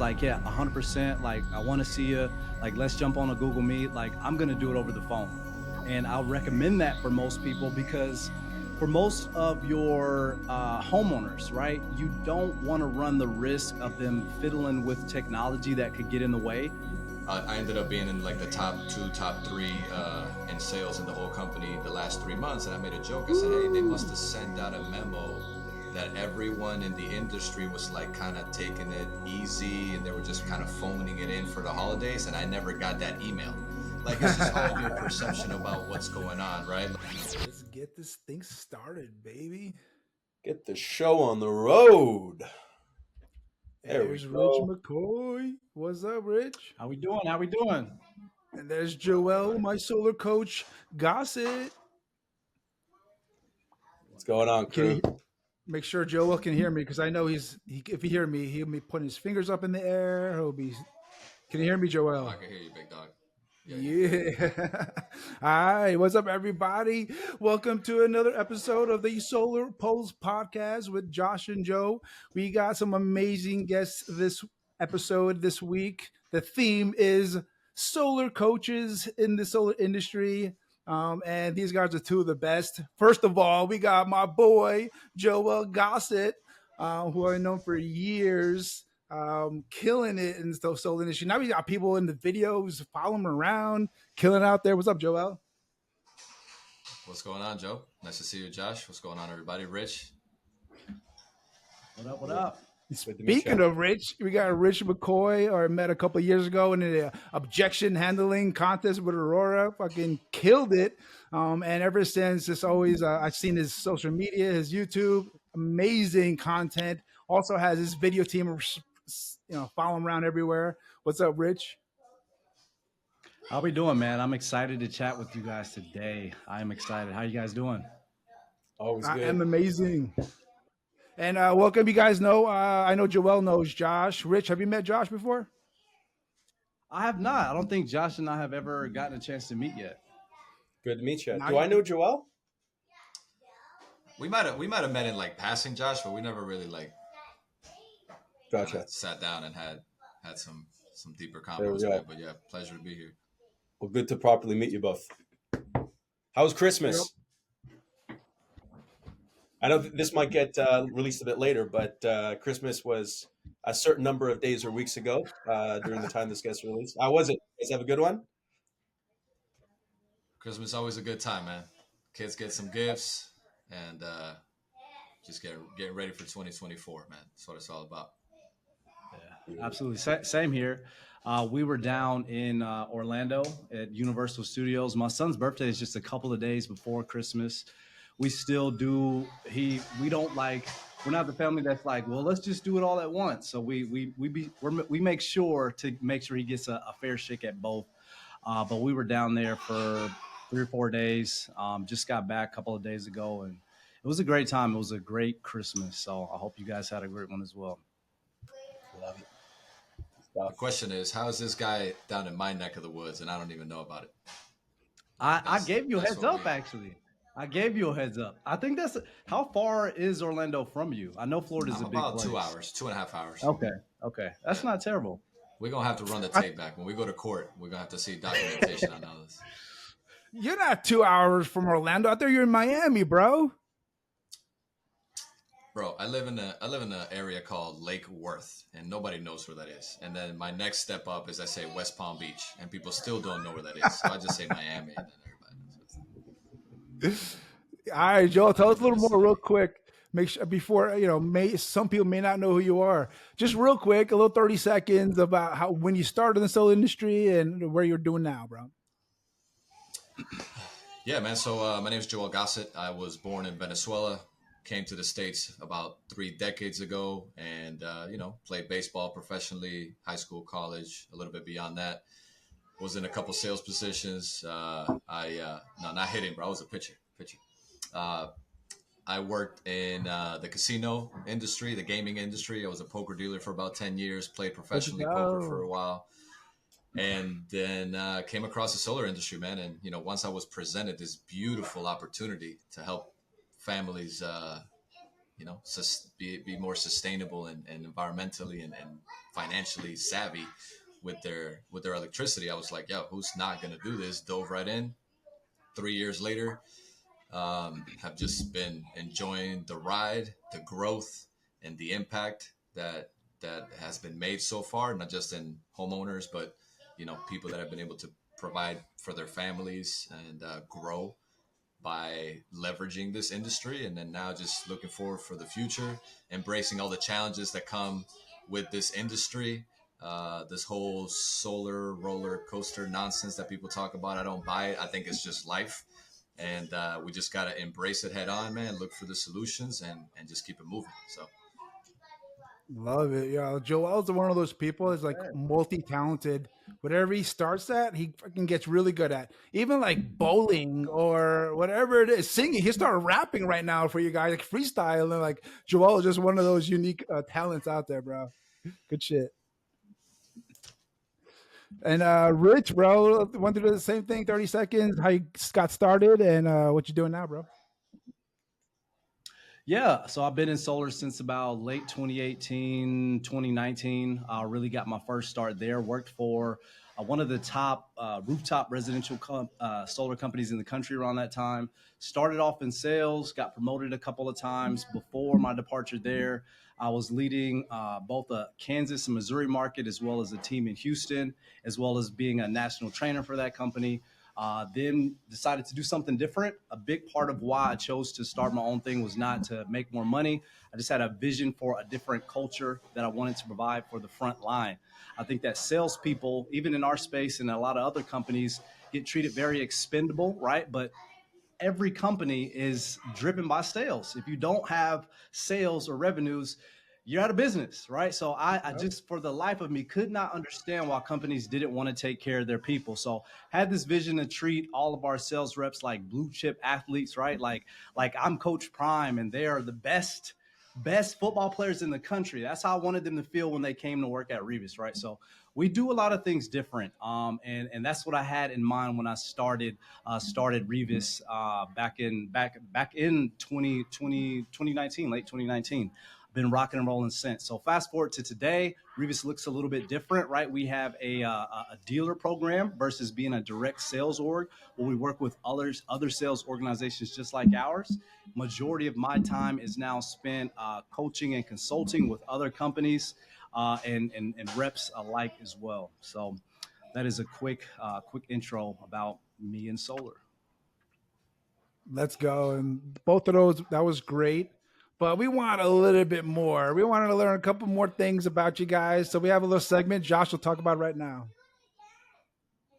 like, yeah, 100%, like, I want to see you, like, let's jump on a Google Meet, like, I'm going to do it over the phone. And I'll recommend that for most people because for most of your homeowners, right, you don't want to run the risk of them fiddling with technology that could get in the way. I ended up being in like the top two, top three in sales in the whole company the last 3 months. And I made a joke. I said, hey, they must have sent out a memo that everyone in the industry was like kind of taking it easy and they were just kind of phoning it in for the holidays. And I never got that email. Like, it's just all your perception about what's going on, right? Let's get this thing started, baby. Get the show on the road. There we There's Rich go. McCoy. What's up, Rich? How we doing? How we doing? And there's Joel, my solar coach, Gossett. What's going on, Can crew? he make sure Joel can hear me? Because I know if he hear me, he'll be putting his fingers up in the air. He'll be. Can you hear me, Oh, Joel? I can hear you, big dog. Yeah. All right. What's up, everybody? Welcome to another episode of the Solar Pulse podcast with Josh and Joe. We got some amazing guests this episode this week. The theme is solar coaches in the solar industry. And these guys are two of the best. First of all, we got my boy, Joel Gossett, who I've known for years, killing it in the solar industry. Now we got people in the videos following him around, killing out there. What's up, Joel? What's going on, Joe? Nice to see you, Josh. What's going on, everybody? Rich? What up? What up? Speaking of Rich, we got Rich McCoy, or met a couple of years ago in the objection handling contest with Aurora. Fucking killed it. And ever since, it's always I've seen his social media, his YouTube, amazing content. Also has his video team, follow him around everywhere. What's up, Rich? How we doing, man? I'm excited to chat with you guys today. I'm excited. How you guys doing? Always I good. am amazing. And welcome. You guys know, I know Joel knows Josh. Rich, have you met Josh before? I have not. I don't think Josh and I have ever gotten a chance to meet yet. Good to meet you. Now Do I know Joel? We might have met in like passing, Josh, but we never really like Gotcha. sat down and had some deeper There we convos, go. man. But yeah, pleasure to be here. Well, good to properly meet you both. How was Christmas? I know this might get released a bit later, but Christmas was a certain number of days or weeks ago during the time this gets released. How was it? You guys have a good one? Christmas is always a good time, man. Kids get some gifts and just getting ready for 2024, man. That's what it's all about. Yeah, absolutely. Same here. We were down in Orlando at Universal Studios. My son's birthday is just a couple of days before Christmas. We still do. We don't like. We're not the family that's like, well, let's just do it all at once. So we make sure to make sure he gets a fair shake at both. But we were down there for 3 or 4 days. Just got back a couple of days ago, and it was a great time. It was a great Christmas. So I hope you guys had a great one as well. Love it. The question is, how is this guy down in my neck of the woods and I don't even know about it? I gave you a that's heads what up, we- actually. I gave you a heads up. I think that's how far is Orlando from you? I know Florida's I'm a big about place. 2 hours, 2.5 hours. Okay. That's not terrible. We're gonna have to run the tape back when we go to court. We're gonna have to see documentation on all this. You're not 2 hours from Orlando. I thought you're in Miami, bro. Bro, I live in an area called Lake Worth, and nobody knows where that is. And then my next step up is I say West Palm Beach, and people still don't know where that is. So I just say Miami, and then everybody knows. All right, Joel, tell us a little more real quick. Make sure before some people may not know who you are. Just real quick, a little 30 seconds about how when you started in the solar industry and where you're doing now, bro. Yeah, man. So my name is Joel Gossett. I was born in Venezuela. Came to the States about 3 decades ago, and played baseball professionally, high school, college, a little bit beyond that. Was in a couple sales positions. No, not hitting, bro. I was a pitcher. I worked in the casino industry, the gaming industry. I was a poker dealer for about 10 years, played professionally poker for a while, and then came across the solar industry, man. And, once I was presented this beautiful opportunity to help families, be more sustainable and environmentally and financially savvy with their electricity. I was like, yo, who's not gonna do this? Dove right in. 3 years later, have just been enjoying the ride, the growth, and the impact that has been made so far, not just in homeowners, but people that have been able to provide for their families and grow by leveraging this industry. And then now just looking forward for the future, embracing all the challenges that come with this industry. This whole solar roller coaster nonsense that people talk about, I don't buy it. I think it's just life. And we just got to embrace it head on, man, look for the solutions and just keep it moving. So Love it. Yeah. Joel's one of those people is like multi-talented. Whatever he starts at, he fucking gets really good at. Even like bowling or whatever it is, singing. He started rapping right now for you guys, like freestyle. And like Joel is just one of those unique talents out there, bro. Good shit. And Rich, bro, want to do the same thing, 30 seconds, how you got started and what you doing now, bro? Yeah, so I've been in solar since about late 2018, 2019. I really got my first start there. Worked for one of the top rooftop residential solar companies in the country around that time. Started off in sales, got promoted a couple of times. Before my departure there, I was leading both a Kansas and Missouri market, as well as a team in Houston, as well as being a national trainer for that company. Then decided to do something different. A big part of why I chose to start my own thing was not to make more money. I just had a vision for a different culture that I wanted to provide for the front line. I think that salespeople, even in our space and a lot of other companies, get treated very expendable, right? But every company is driven by sales. If you don't have sales or revenues, you're out of business, right? So I just, for the life of me, could not understand why companies didn't want to take care of their people. So had this vision to treat all of our sales reps like blue chip athletes, right? Like I'm Coach Prime and they are the best football players in the country. That's how I wanted them to feel when they came to work at Revis, right? So we do a lot of things different, and that's what I had in mind when I started Revis back in 2019, late 2019. Been rocking and rolling since. So fast forward to today, Revis looks a little bit different, right? We have a dealer program versus being a direct sales org where we work with other sales organizations just like ours. Majority of my time is now spent coaching and consulting with other companies and reps alike as well. So that is a quick intro about me and solar. Let's go. And both of those, that was great. But we want a little bit more. We wanted to learn a couple more things about you guys. So we have a little segment Josh will talk about right now.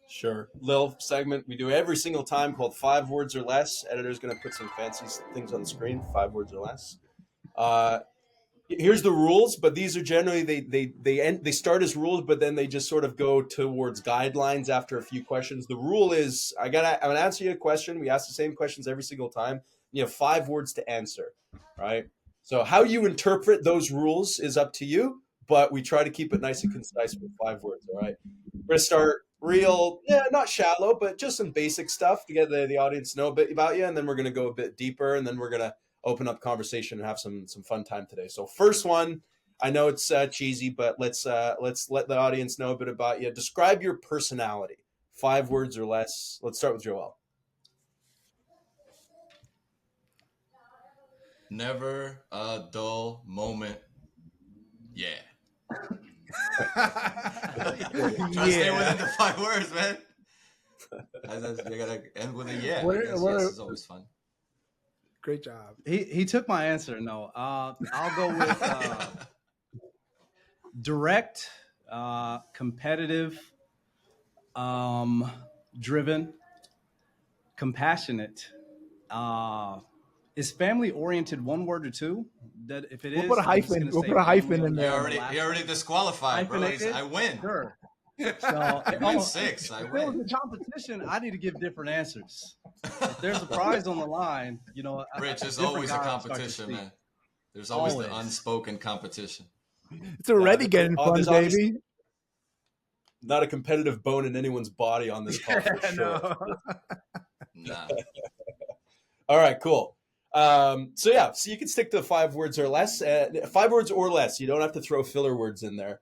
Sure. Little segment we do every single time called 5 words or less. Editor's going to put some fancy things on the screen, 5 words or less. Here's the rules, but these are generally they start as rules, but then they just sort of go towards guidelines after a few questions. The rule is I'm gonna answer you a question. We ask the same questions every single time. You have 5 words to answer, right? So how you interpret those rules is up to you, but we try to keep it nice and concise with 5 words. All right, we're gonna start real, not shallow, but just some basic stuff to get the audience to know a bit about you, and then we're gonna go a bit deeper, and then we're gonna open up conversation and have some fun time today. So first one, I know it's cheesy, but let's let the audience know a bit about you. Describe your personality, 5 words or less. Let's start with Joel. Never a dull moment. Yeah. Try to stay within the 5 words, man. You gotta end with a yeah. Yes is always fun. Great job. He took my answer. No, I'll go with direct, competitive, driven, compassionate. Is family oriented one word or two? That if it We'll is, put a hyphen. We'll put a hyphen in there. You already disqualified, bro. I win. Sure. So I win 6. I if there was win. a competition, I need to give different answers. If there's a prize on the line, Rich, there's always a competition, man. There's always the unspoken competition. It's already getting fun, baby. Not a competitive bone in anyone's body on this call for sure. Nah. All right, cool. So yeah, so you can stick to 5 words or less. 5 words or less. You don't have to throw filler words in there.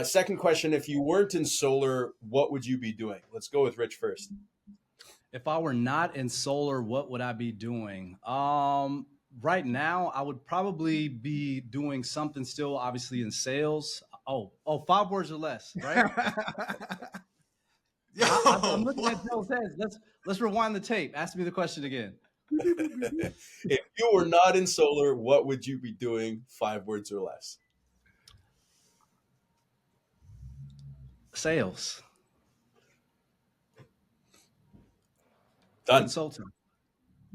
Second question: if you weren't in solar, what would you be doing? Let's go with Rich first. If I were not in solar, what would I be doing? Right now, I would probably be doing something still, obviously in sales. Oh, 5 words or less, right? Yo, I'm looking what? at Joe's heads. Let's rewind the tape. Ask me the question again. If you were not in solar, what would you be doing? 5 words or less. Sales, Done. consulting.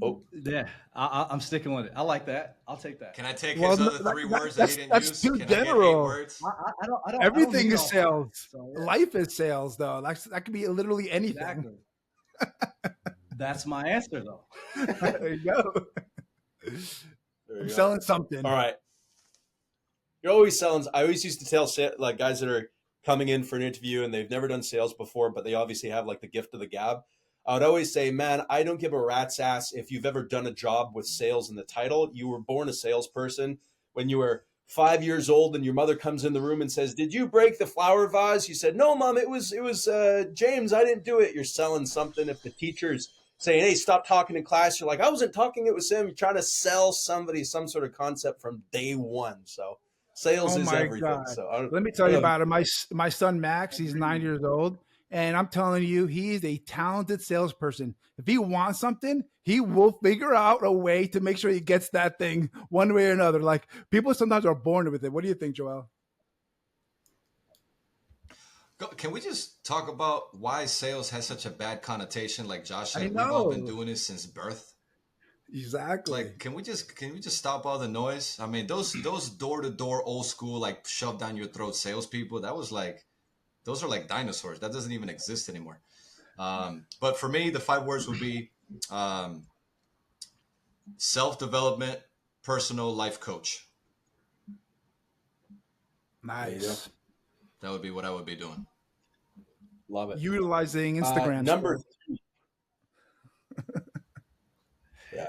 Oh, Yeah, I'm sticking with it. I like that. I'll take that. Can I take Well, his no, other that- 3 that- words that he didn't that's use? too Can I get 8 general. words? I don't Everything need is all five. sales. So, yeah, Life is sales, though. That could be literally anything. exactly. That's my answer, though. There you go. there you I'm go. selling something. All right. You're always selling. I always used to tell like guys that are coming in for an interview and they've never done sales before, but they obviously have like the gift of the gab. I would always say, man, I don't give a rat's ass if you've ever done a job with sales in the title. You were born a salesperson when you were 5 years old and your mother comes in the room and says, "Did you break the flower vase?" You said, "No, Mom, it was James. I didn't do it." You're selling something. If the teacher's saying, "Hey, stop talking in class," you're like, "I wasn't talking. It was him." You're trying to sell somebody some sort of concept from day one. So sales Oh is my everything. God. So Let me tell you I don't- about it. My son Max, he's 9 years old, and I'm telling you, he's a talented salesperson. If he wants something, he will figure out a way to make sure he gets that thing one way or another. Like people sometimes are born with it. What do you think, Joel? Can we just talk about why sales has such a bad connotation? Like Josh said, I we've all been know. doing this since birth. Exactly. Like, can we just stop all the noise? I mean, those door to door old school like shove down your throat salespeople. That was like, those are like dinosaurs. That doesn't even exist anymore. But for me, the 5 words would be self development, personal life coach. Nice. That would be what I would be doing. Love it. Utilizing Instagram. Number skills. Yeah.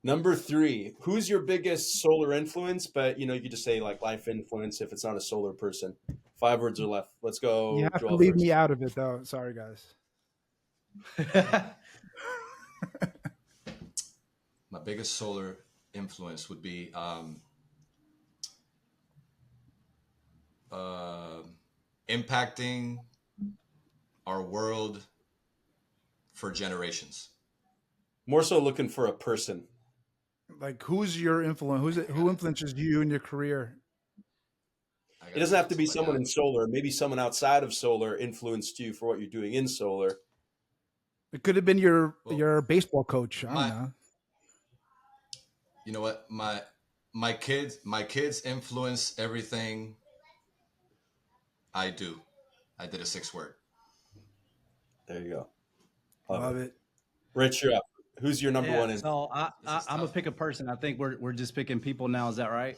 Number 3, who's your biggest solar influence? But you could just say like life influence if it's not a solar person. 5 words or left. Let's go. You have to Joel leave first. me out of it, though. Sorry, guys. My biggest solar influence would be impacting our world for generations. More so looking for a person. Like, who's your influence? Who influences you in your career? It doesn't have to be someone in solar. Maybe someone outside of solar influenced you for what you're doing in solar. It could have been your Well, baseball coach. I don't my- know. You know what? My kids influence everything I do. I did a 6 word. There you go. Love it. Rich, you're up. Who's your number one? So This is I'm gonna tough. pick a person. I think we're just picking people now. Is that right?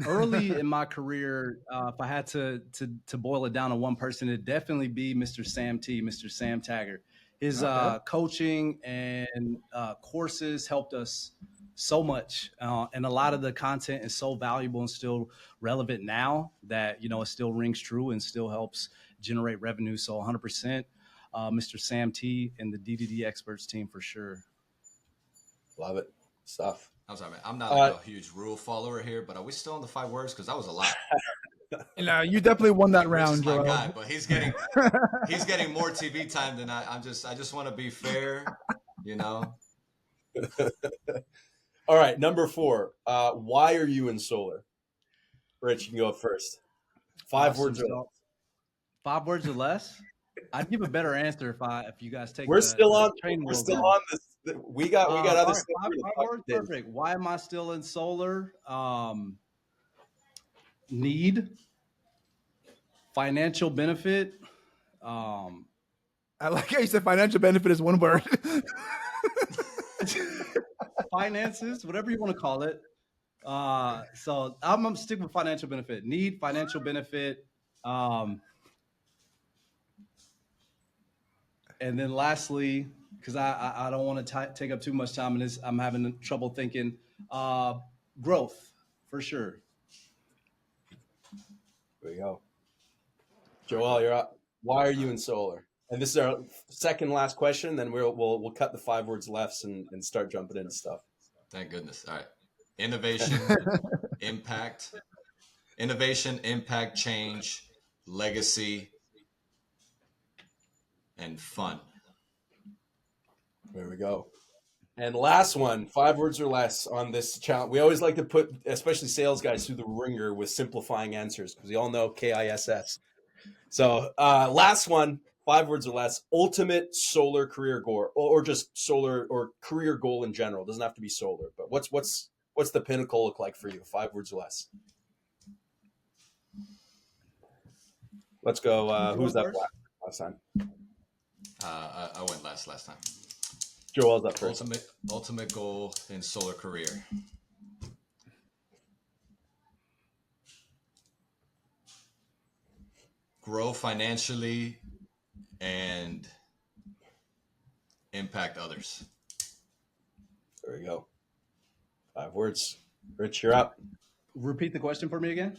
Early in my career, if I had to boil it down to one person, it'd definitely be Mr. Sam T, Mr. Sam Taggart. His Okay. coaching and courses helped us so much, and a lot of the content is so valuable and still relevant now that it still rings true and still helps generate revenue. So 100%, Mr. Sam T and the DDD Experts team for sure. Love it. Stuff. I'm sorry, man. I'm not like a huge rule follower here, but are we still on the 5 words? Because that was a lot. And you definitely won that Rich is round, my Joel. guy, but he's getting more TV time than I just want to be fair, All right, number 4. Why are you in solar? Rich, you can go up first. 5 Awesome. words or So, less. 5 words or less. I'd give a better answer if you guys take. We're still on. training We're wheels still off. on this. We got All other right, stuff. five we're gonna talk words, today. perfect. Why am I still in solar? Need, financial benefit, I like how you said financial benefit is one word. finances, whatever you want to call it. So I'm gonna stick with financial benefit. Need, financial benefit, and then lastly, because I don't want to take up too much time, and I'm having trouble thinking. Growth, for sure. There we go. Joel, you're up. Why are you in solar? And this is our second last question. Then we'll cut the 5 words left and start jumping into stuff. Thank goodness. All right. Innovation, impact, change, legacy, and fun. There we go. And last one, 5 words or less on this challenge. We always like to put, especially sales guys, through the ringer with simplifying answers because we all know KISS. So last one, 5 words or less, ultimate solar career goal, or just solar or career goal in general. It doesn't have to be solar, but what's the pinnacle look like for you? 5 words or less. Let's go. Who's that last time? I went last time. Joel's up first. Ultimate goal in solar career. Grow financially and impact others. There we go. 5 words. Rich, you're up. Repeat the question for me again.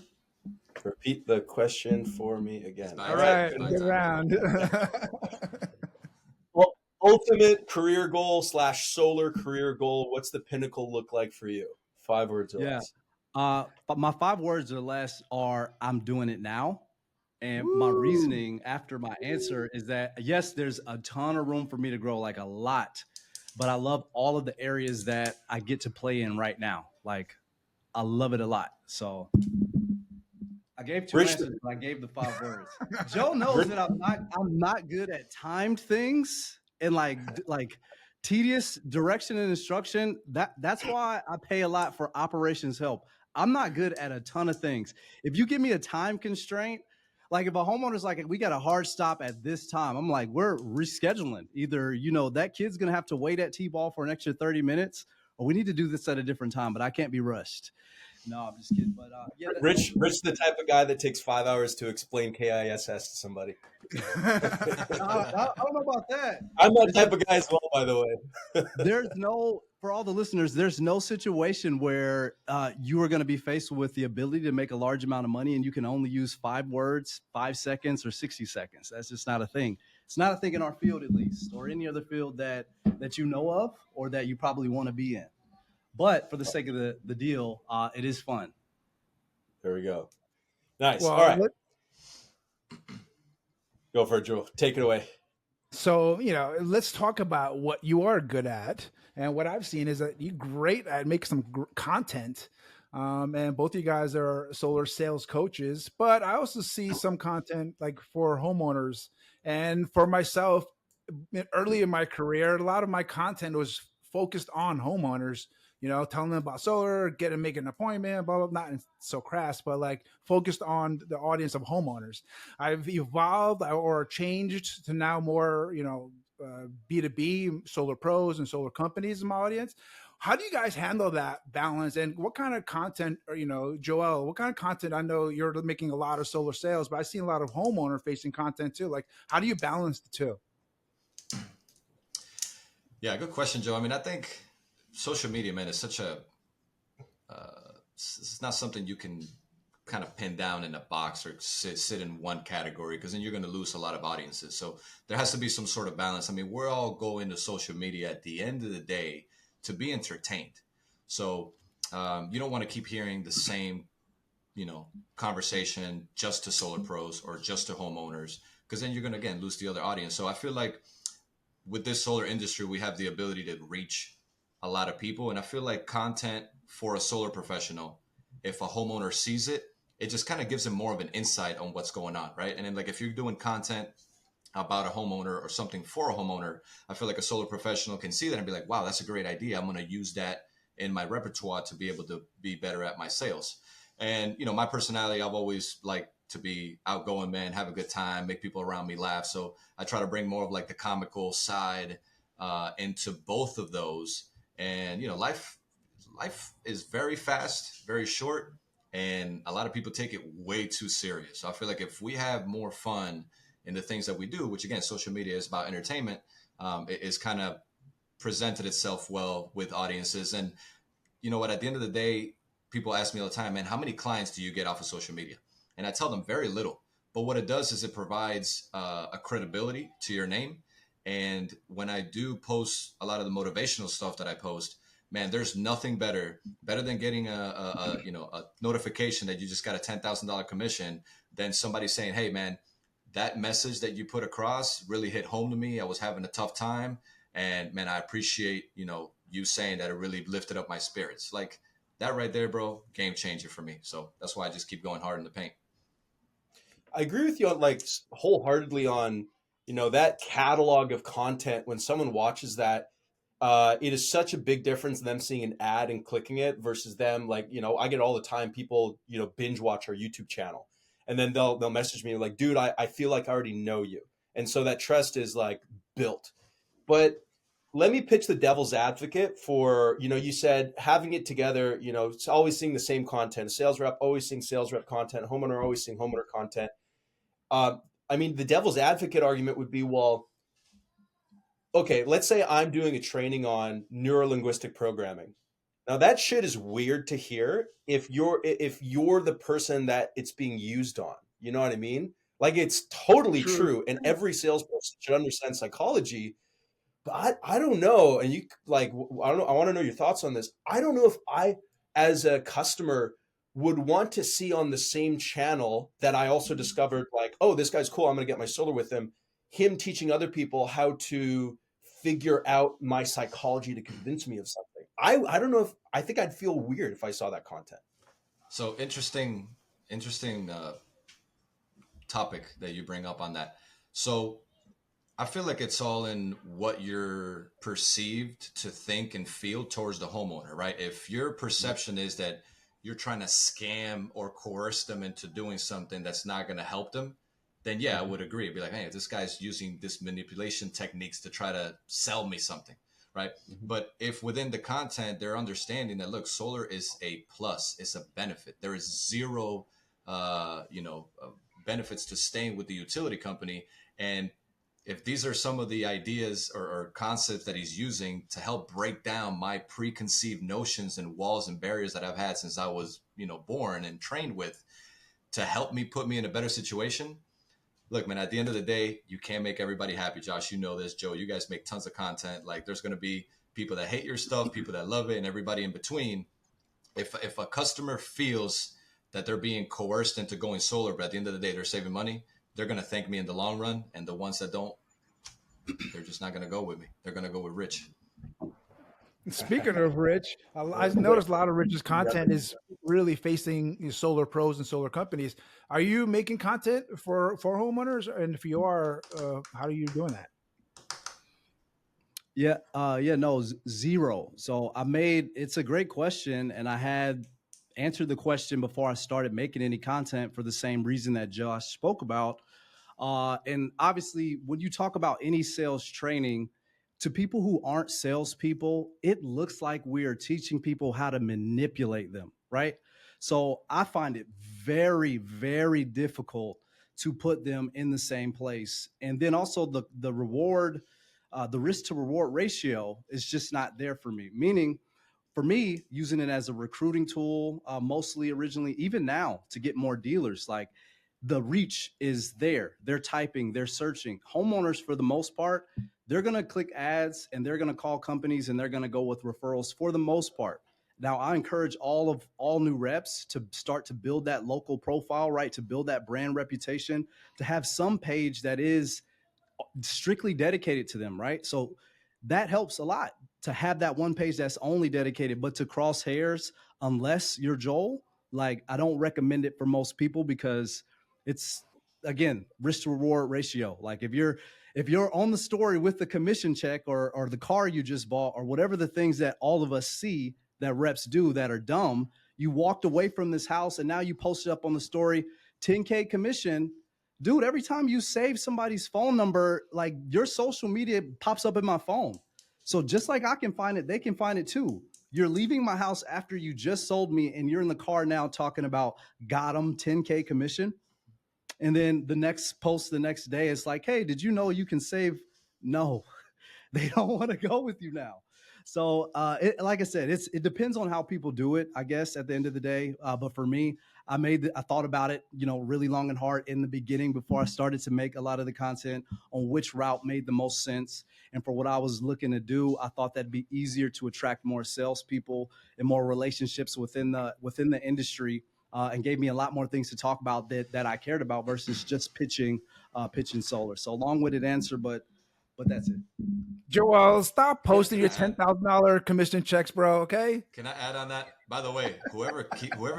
Repeat the question for me again. All right, good round. Well, ultimate career goal / solar career goal. What's the pinnacle look like for you? 5 words or less. But my 5 words or less are I'm doing it now. And my reasoning after my answer is that, yes, there's a ton of room for me to grow, like a lot, but I love all of the areas that I get to play in right now. Like, I love it a lot. So I gave 2 answers, but I gave the 5 words. Joe knows that I'm not good at timed things and like tedious direction and instruction. That's why I pay a lot for operations help. I'm not good at a ton of things. If you give me a time constraint, like if a homeowner's like, we got a hard stop at this time, I'm like, we're rescheduling. Either, that kid's going to have to wait at T-ball for an extra 30 minutes, or we need to do this at a different time, but I can't be rushed. No, I'm just kidding. But yeah, Rich, the type of guy that takes 5 hours to explain KISS to somebody. I don't know about that. I'm that type of guy as well, by the way. For all the listeners, there's no situation where you are going to be faced with the ability to make a large amount of money and you can only use 5 words, 5 seconds, or 60 seconds. That's just not a thing. It's not a thing in our field, at least, or any other field that you know of or that you probably want to be in. But for the sake of the deal, it is fun. There we go. Nice. Well, all right. Go for it, Joe. Take it away. So, let's talk about what you are good at. And what I've seen is that you're great at making some content. And both of you guys are solar sales coaches. But I also see some content like for homeowners. And for myself, early in my career, a lot of my content was focused on homeowners. Telling them about solar, make an appointment, blah, blah, blah, not so crass, but like focused on the audience of homeowners. I've evolved or changed to now more, B2B solar pros and solar companies in my audience. How do you guys handle that balance? And what kind of content, Joel, what kind of content? I know you're making a lot of solar sales, but I see a lot of homeowner facing content too. Like, how do you balance the two? Yeah, good question, Joe. I mean, I think social media, man, is such it's not something you can kind of pin down in a box or sit in one category, because then you're going to lose a lot of audiences. So there has to be some sort of balance. I mean, we're all going to social media at the end of the day to be entertained. So you don't want to keep hearing the same, conversation just to solar pros or just to homeowners, because then you're going to, again, lose the other audience. So I feel like with this solar industry, we have the ability to reach a lot of people. And I feel like content for a solar professional, if a homeowner sees it, it just kind of gives them more of an insight on what's going on, right? And then like if you're doing content about a homeowner or something for a homeowner, I feel like a solar professional can see that and be like, wow, that's a great idea. I'm going to use that in my repertoire to be able to be better at my sales. And, my personality, I've always liked to be outgoing, man, have a good time, make people around me laugh. So I try to bring more of like the comical side into both of those. And, life is very fast, very short, and a lot of people take it way too serious. So I feel like if we have more fun in the things that we do, which again, social media is about entertainment, is kind of presented itself well with audiences. And you know what, at the end of the day, people ask me all the time, man, how many clients do you get off of social media? And I tell them very little. But what it does is it provides a credibility to your name. And when I do post a lot of the motivational stuff that I post, man, there's nothing better than getting a notification that you just got a $10,000 commission than somebody saying, hey, man, that message that you put across really hit home to me. I was having a tough time. And man, I appreciate, you saying that it really lifted up my spirits. Like that right there, bro, game changer for me. So that's why I just keep going hard in the paint. I agree with you on like wholeheartedly on, that catalog of content. When someone watches that, it is such a big difference them seeing an ad and clicking it versus them like, I get all the time people, binge watch our YouTube channel and then they'll message me like, dude, I feel like I already know you. And so that trust is like built. But let me pitch the devil's advocate for, you said having it together, it's always seeing the same content, sales rep, always seeing sales rep content, homeowner, always seeing homeowner content. The devil's advocate argument would be, well, okay, let's say I'm doing a training on neurolinguistic programming. Now that shit is weird to hear if you're the person that it's being used on. You know what I mean? Like it's totally true, and every salesperson should understand psychology. But I don't know, and you like I don't know. I want to know your thoughts on this. I don't know if I, as a customer, would want to see on the same channel that I also discovered, like, oh, this guy's cool. I'm going to get my solar with him teaching other people how to figure out my psychology to convince me of something. I don't know if I think I'd feel weird if I saw that content. So interesting topic that you bring up on that. So I feel like it's all in what you're perceived to think and feel towards the homeowner, right? If your perception is that you're trying to scam or coerce them into doing something that's not going to help them, then yeah, I would agree. I'd be like, hey, this guy's using this manipulation techniques to try to sell me something, right? Mm-hmm. But if within the content, they're understanding that, look, solar is a plus, it's a benefit. There is zero, benefits to staying with the utility company. And if these are some of the ideas or concepts that he's using to help break down my preconceived notions and walls and barriers that I've had since I was, born and trained with, to help me put me in a better situation. Look, man, at the end of the day, you can't make everybody happy. Josh, you know this. Joe, you guys make tons of content. Like there's going to be people that hate your stuff, people that love it, and everybody in between. If a customer feels that they're being coerced into going solar, but at the end of the day, they're saving money, they're going to thank me in the long run. And the ones that don't, they're just not going to go with me. They're going to go with Rich. Speaking of Rich, I noticed a lot of Rich's content is really facing solar pros and solar companies. Are you making content for homeowners? And if you are, how are you doing that? Zero. So it's a great question. And I had answered the question before I started making any content for the same reason that Josh spoke about. And obviously, when you talk about any sales training, to people who aren't salespeople, it looks like we are teaching people how to manipulate them, right? So I find it very, very difficult to put them in the same place. And then also the reward, the risk to reward ratio is just not there for me. Meaning, for me, using it as a recruiting tool, mostly originally, even now to get more dealers, like the reach is there. They're typing, they're searching. Homeowners, for the most part, they're going to click ads and they're going to call companies and they're going to go with referrals for the most part. Now, I encourage all new reps to start to build that local profile, right? To build that brand reputation, to have some page that is strictly dedicated to them, right? So that helps a lot to have that one page that's only dedicated, but to cross hairs, unless you're Joel, like I don't recommend it for most people because it's, again, risk to reward ratio. Like if you're on the story with the commission check or the car you just bought or whatever the things that all of us see that reps do that are dumb, you walked away from this house and now you posted up on the story, 10K commission. Dude, every time you save somebody's phone number, like your social media pops up in my phone. So just like I can find it, they can find it too. You're leaving my house after you just sold me and you're in the car now talking about got 'em 10K commission. And then the next post the next day, it's like, hey, did you know you can save? No, they don't want to go with you now. So, like I said, it depends on how people do it, I guess, at the end of the day. But for me, I thought about it, really long and hard in the beginning before I started to make a lot of the content on which route made the most sense. And for what I was looking to do, I thought that'd be easier to attract more salespeople and more relationships within the industry, and gave me a lot more things to talk about that I cared about versus just pitching solar. So long-winded answer, but that's it. Joel, stop posting your Can I add- $10,000 commission checks, bro. Okay. Can I add on that? By the way, whoever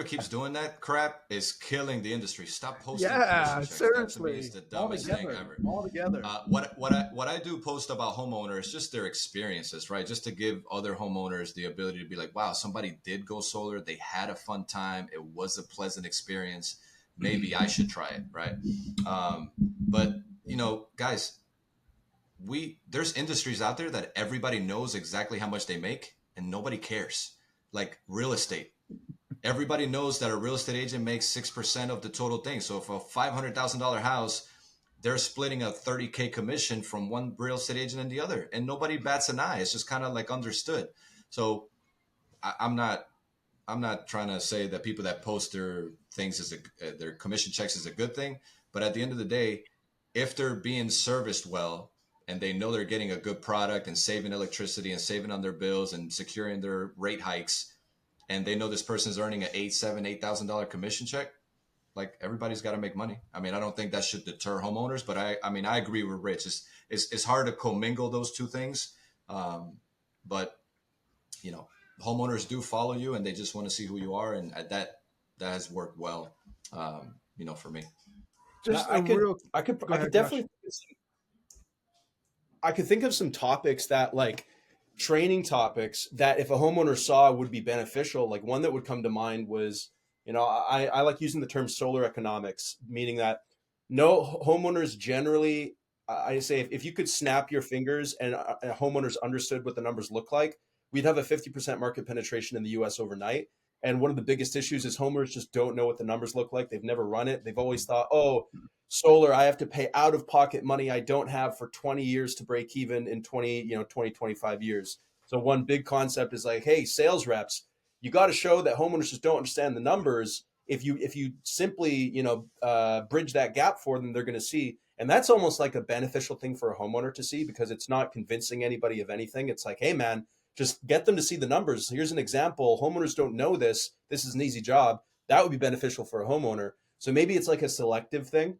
keeps doing that crap is killing the industry. Stop posting. Yeah, commission checks. That to me seriously. is the dumbest thing ever. All together. What I do post about homeowners, just their experiences, right? Just to give other homeowners the ability to be like, wow, somebody did go solar. They had a fun time. It was a pleasant experience. Maybe I should try it, right? But guys, there's industries out there that everybody knows exactly how much they make and nobody cares. Like real estate. Everybody knows that a real estate agent makes 6% of the total thing. So if a $500,000 house, they're splitting a $30K commission from one real estate agent and the other, and nobody bats an eye. It's just kind of like understood. So I'm not trying to say that people that post their things their commission checks is a good thing, but at the end of the day, if they're being serviced well and they know they're getting a good product and saving electricity and saving on their bills and securing their rate hikes, and they know this person's earning an $8,000 commission check, like everybody's got to make money. I mean, I don't think that should deter homeowners, but I agree with Rich. It's hard to commingle those two things. But homeowners do follow you and they just want to see who you are. And that has worked well, for me. Just I could ahead, definitely, I could think of some topics that like training topics that if a homeowner saw would be beneficial. Like one that would come to mind was, I like using the term solar economics, meaning that no homeowners generally, I say if you could snap your fingers and homeowners understood what the numbers look like, we'd have a 50% market penetration in the US overnight. And one of the biggest issues is homeowners just don't know what the numbers look like. They've never run it. They've always thought, oh, solar, I have to pay out of pocket money I don't have for 20 years to break even in 20, 25 years. So one big concept is like, hey, sales reps, you got to show that homeowners just don't understand the numbers. If you simply, bridge that gap for them, they're going to see. And that's almost like a beneficial thing for a homeowner to see, because it's not convincing anybody of anything. It's like, hey, man, just get them to see the numbers. Here's an example. Homeowners don't know this. This is an easy job. That would be beneficial for a homeowner. So maybe it's like a selective thing.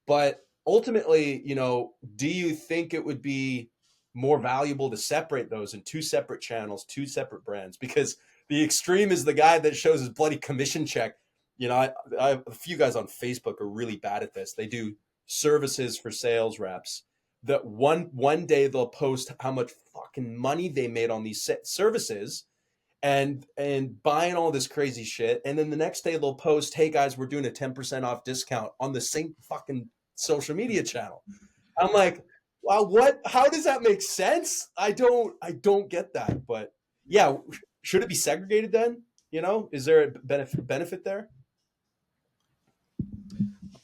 But ultimately, do you think it would be more valuable to separate those in two separate channels, two separate brands? Because the extreme is the guy that shows his bloody commission check. I have a few guys on Facebook are really bad at this. They do services for sales reps. That one day they'll post how much fucking money they made on these services and buying all this crazy shit. And then the next day they'll post, hey guys, we're doing a 10% off discount on the same fucking social media channel. I'm like, wow, how does that make sense? I don't get that. But yeah, should it be segregated then? Is there a benefit there?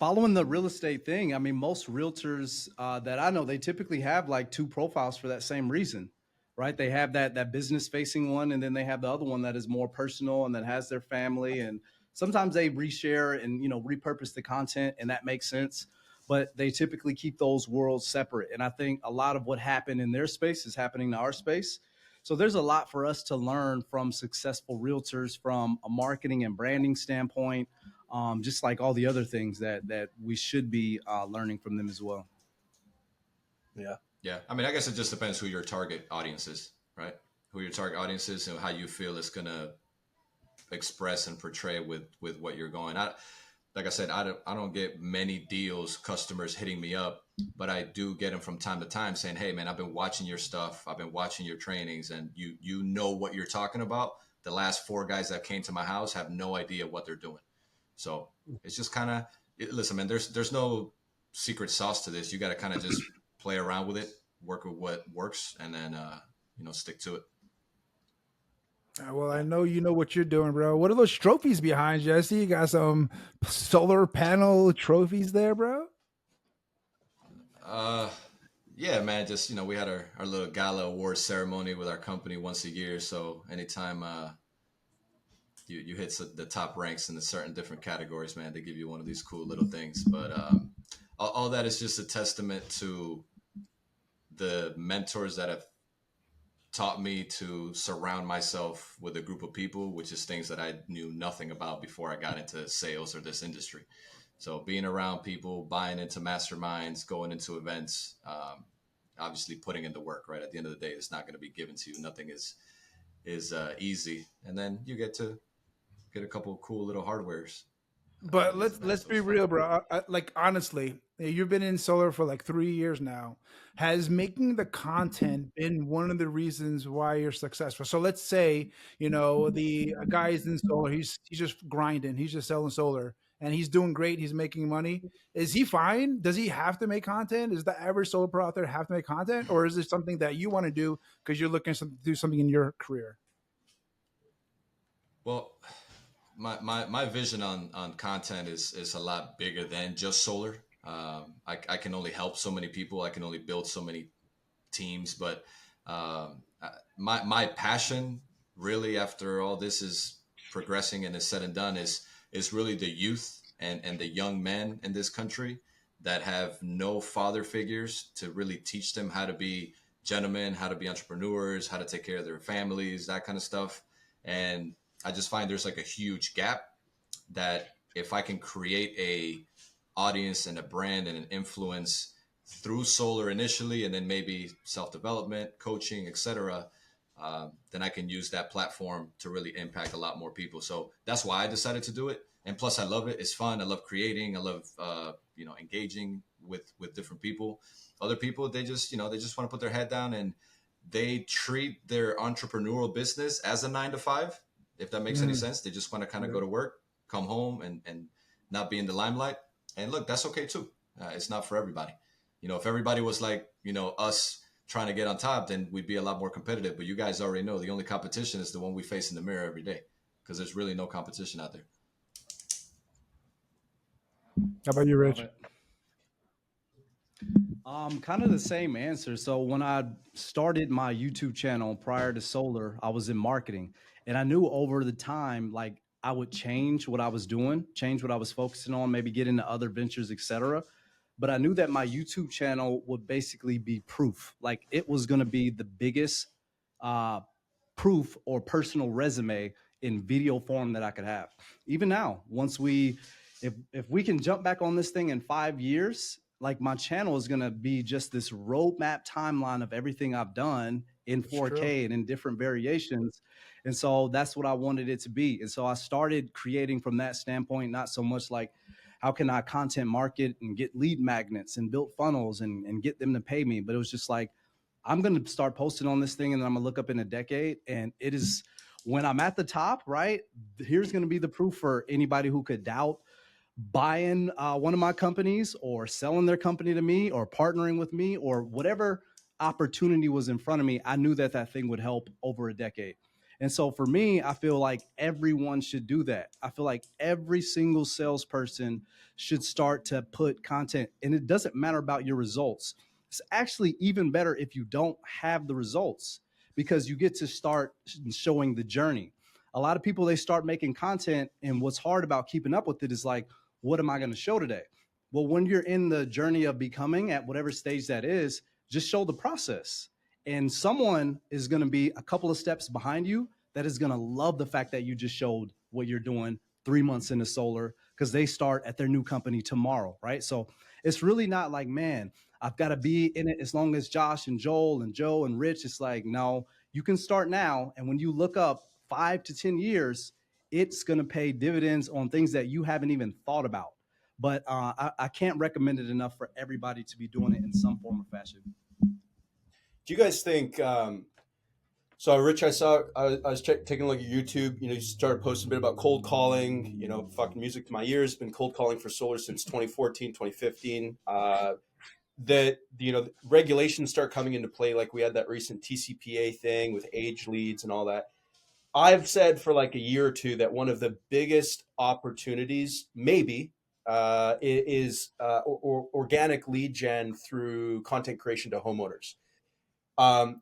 Following the real estate thing, I mean, most realtors that I know, they typically have like two profiles for that same reason, right? They have that business facing one, and then they have the other one that is more personal and that has their family. And sometimes they reshare and, repurpose the content, and that makes sense. But they typically keep those worlds separate. And I think a lot of what happened in their space is happening to our space. So there's a lot for us to learn from successful realtors from a marketing and branding standpoint, just like all the other things that we should be learning from them as well. Yeah. Yeah. I mean, I guess it just depends who your target audience is, right? Who your target audience is and how you feel it's going to express and portray with what you're going. Like I said, I don't get many deals, customers hitting me up, but I do get them from time to time saying, hey man, I've been watching your stuff. I've been watching your trainings, and you know what you're talking about. The last 4 guys that came to my house have no idea what they're doing. So it's just kind of, listen, man, there's no secret sauce to this. You got to kind of just play around with it, work with what works, and then, stick to it. Well, I know you know what you're doing, bro. What are those trophies behind you? I see you got some solar panel trophies there, bro. Yeah, man. Just we had our little gala award ceremony with our company once a year. So anytime you hit the top ranks in the certain different categories, man, they give you one of these cool little things. But all that is just a testament to the mentors that have taught me to surround myself with a group of people, which is things that I knew nothing about before I got into sales or this industry. So being around people, buying into masterminds, going into events, obviously putting in the work. Right at the end of the day, it's not going to be given to you. Nothing is easy, and then you get to get a couple of cool little hardwares But at these let's events. let's So be it's fun. real, bro. Like honestly, you've been in solar for like 3 years now. Has making the content been one of the reasons why you're successful? So let's say the guy is in solar. He's just grinding. He's just selling solar, and he's doing great. He's making money. Is he fine? Does he have to make content? Does the average solar pro out there have to make content, or is it something that you want to do because you're looking to do something in your career? Well, my vision on content is a lot bigger than just solar. I can only help so many people. I can only build so many teams. But my passion, really, after all this is progressing and is said and done, is really the youth and the young men in this country that have no father figures to really teach them how to be gentlemen, how to be entrepreneurs, how to take care of their families, that kind of stuff. And I just find there's like a huge gap that if I can create a audience and a brand and an influence through solar initially, and then maybe self-development, coaching, etc., then I can use that platform to really impact a lot more people. So that's why I decided to do it. And plus, I love it. It's fun. I love creating. I love engaging with different people. Other people, they just want to put their head down and they treat their entrepreneurial business as a 9 to 5. If that makes any Mm, sense, they just want to kind of yeah. go to work, come home, and not be in the limelight. And look, that's okay too. It's not for everybody. If everybody was like us trying to get on top, then we'd be a lot more competitive. But you guys already know the only competition is the one we face in the mirror every day, because there's really no competition out there. How about you, Love Rich? it. Kind of the same answer. So when I started my YouTube channel prior to solar, I was in marketing, and I knew over the time, like I would change what I was doing, change what I was focusing on, maybe get into other ventures, etc. But I knew that my YouTube channel would basically be proof. Like it was going to be the biggest uh, proof or personal resume in video form that I could have. Even now, if we can jump back on this thing in 5 years, like my channel is gonna be just this roadmap timeline of everything I've done in It's true. 4K and in different variations. And so that's what I wanted it to be. And so I started creating from that standpoint, not so much like how can I content market and get lead magnets and build funnels and get them to pay me. But it was just like, I'm going to start posting on this thing and then I'm going to look up in a decade. And it is when I'm at the top, right? Here's going to be the proof for anybody who could doubt buying one of my companies or selling their company to me or partnering with me or whatever opportunity was in front of me. I knew that that thing would help over a decade. And so for me, I feel like everyone should do that. I feel like every single salesperson should start to put content, and it doesn't matter about your results. It's actually even better if you don't have the results because you get to start showing the journey. A lot of people, they start making content, and what's hard about keeping up with it is like, what am I going to show today? Well, when you're in the journey of becoming at whatever stage that is, just show the process. And someone is going to be a couple of steps behind you that is going to love the fact that you just showed what you're doing 3 months into solar because they start at their new company tomorrow, right? So it's really not like, man, I've got to be in it as long as Josh and Joel and Joe and Rich. It's like, no, you can start now. And when you look up 5 to 10 years, it's going to pay dividends on things that you haven't even thought about. But I can't recommend it enough for everybody to be doing it in some form or fashion. Do you guys think? So, Rich, I was taking a look at YouTube. You started posting a bit about cold calling. Fucking music to my ears. Been cold calling for solar since 2014, 2015. That regulations start coming into play. Like we had that recent TCPA thing with age leads and all that. I've said for like a year or two that one of the biggest opportunities, maybe is organic lead gen through content creation to homeowners.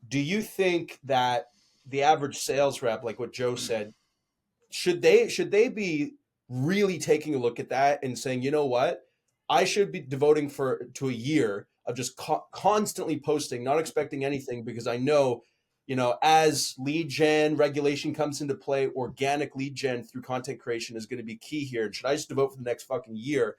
Do you think that the average sales rep, like what Joe said, should they be really taking a look at that and saying, you know what, I should be devoting to a year of just constantly posting, not expecting anything, because I know, as lead gen regulation comes into play, organic lead gen through content creation is going to be key here. And should I just devote for the next fucking year,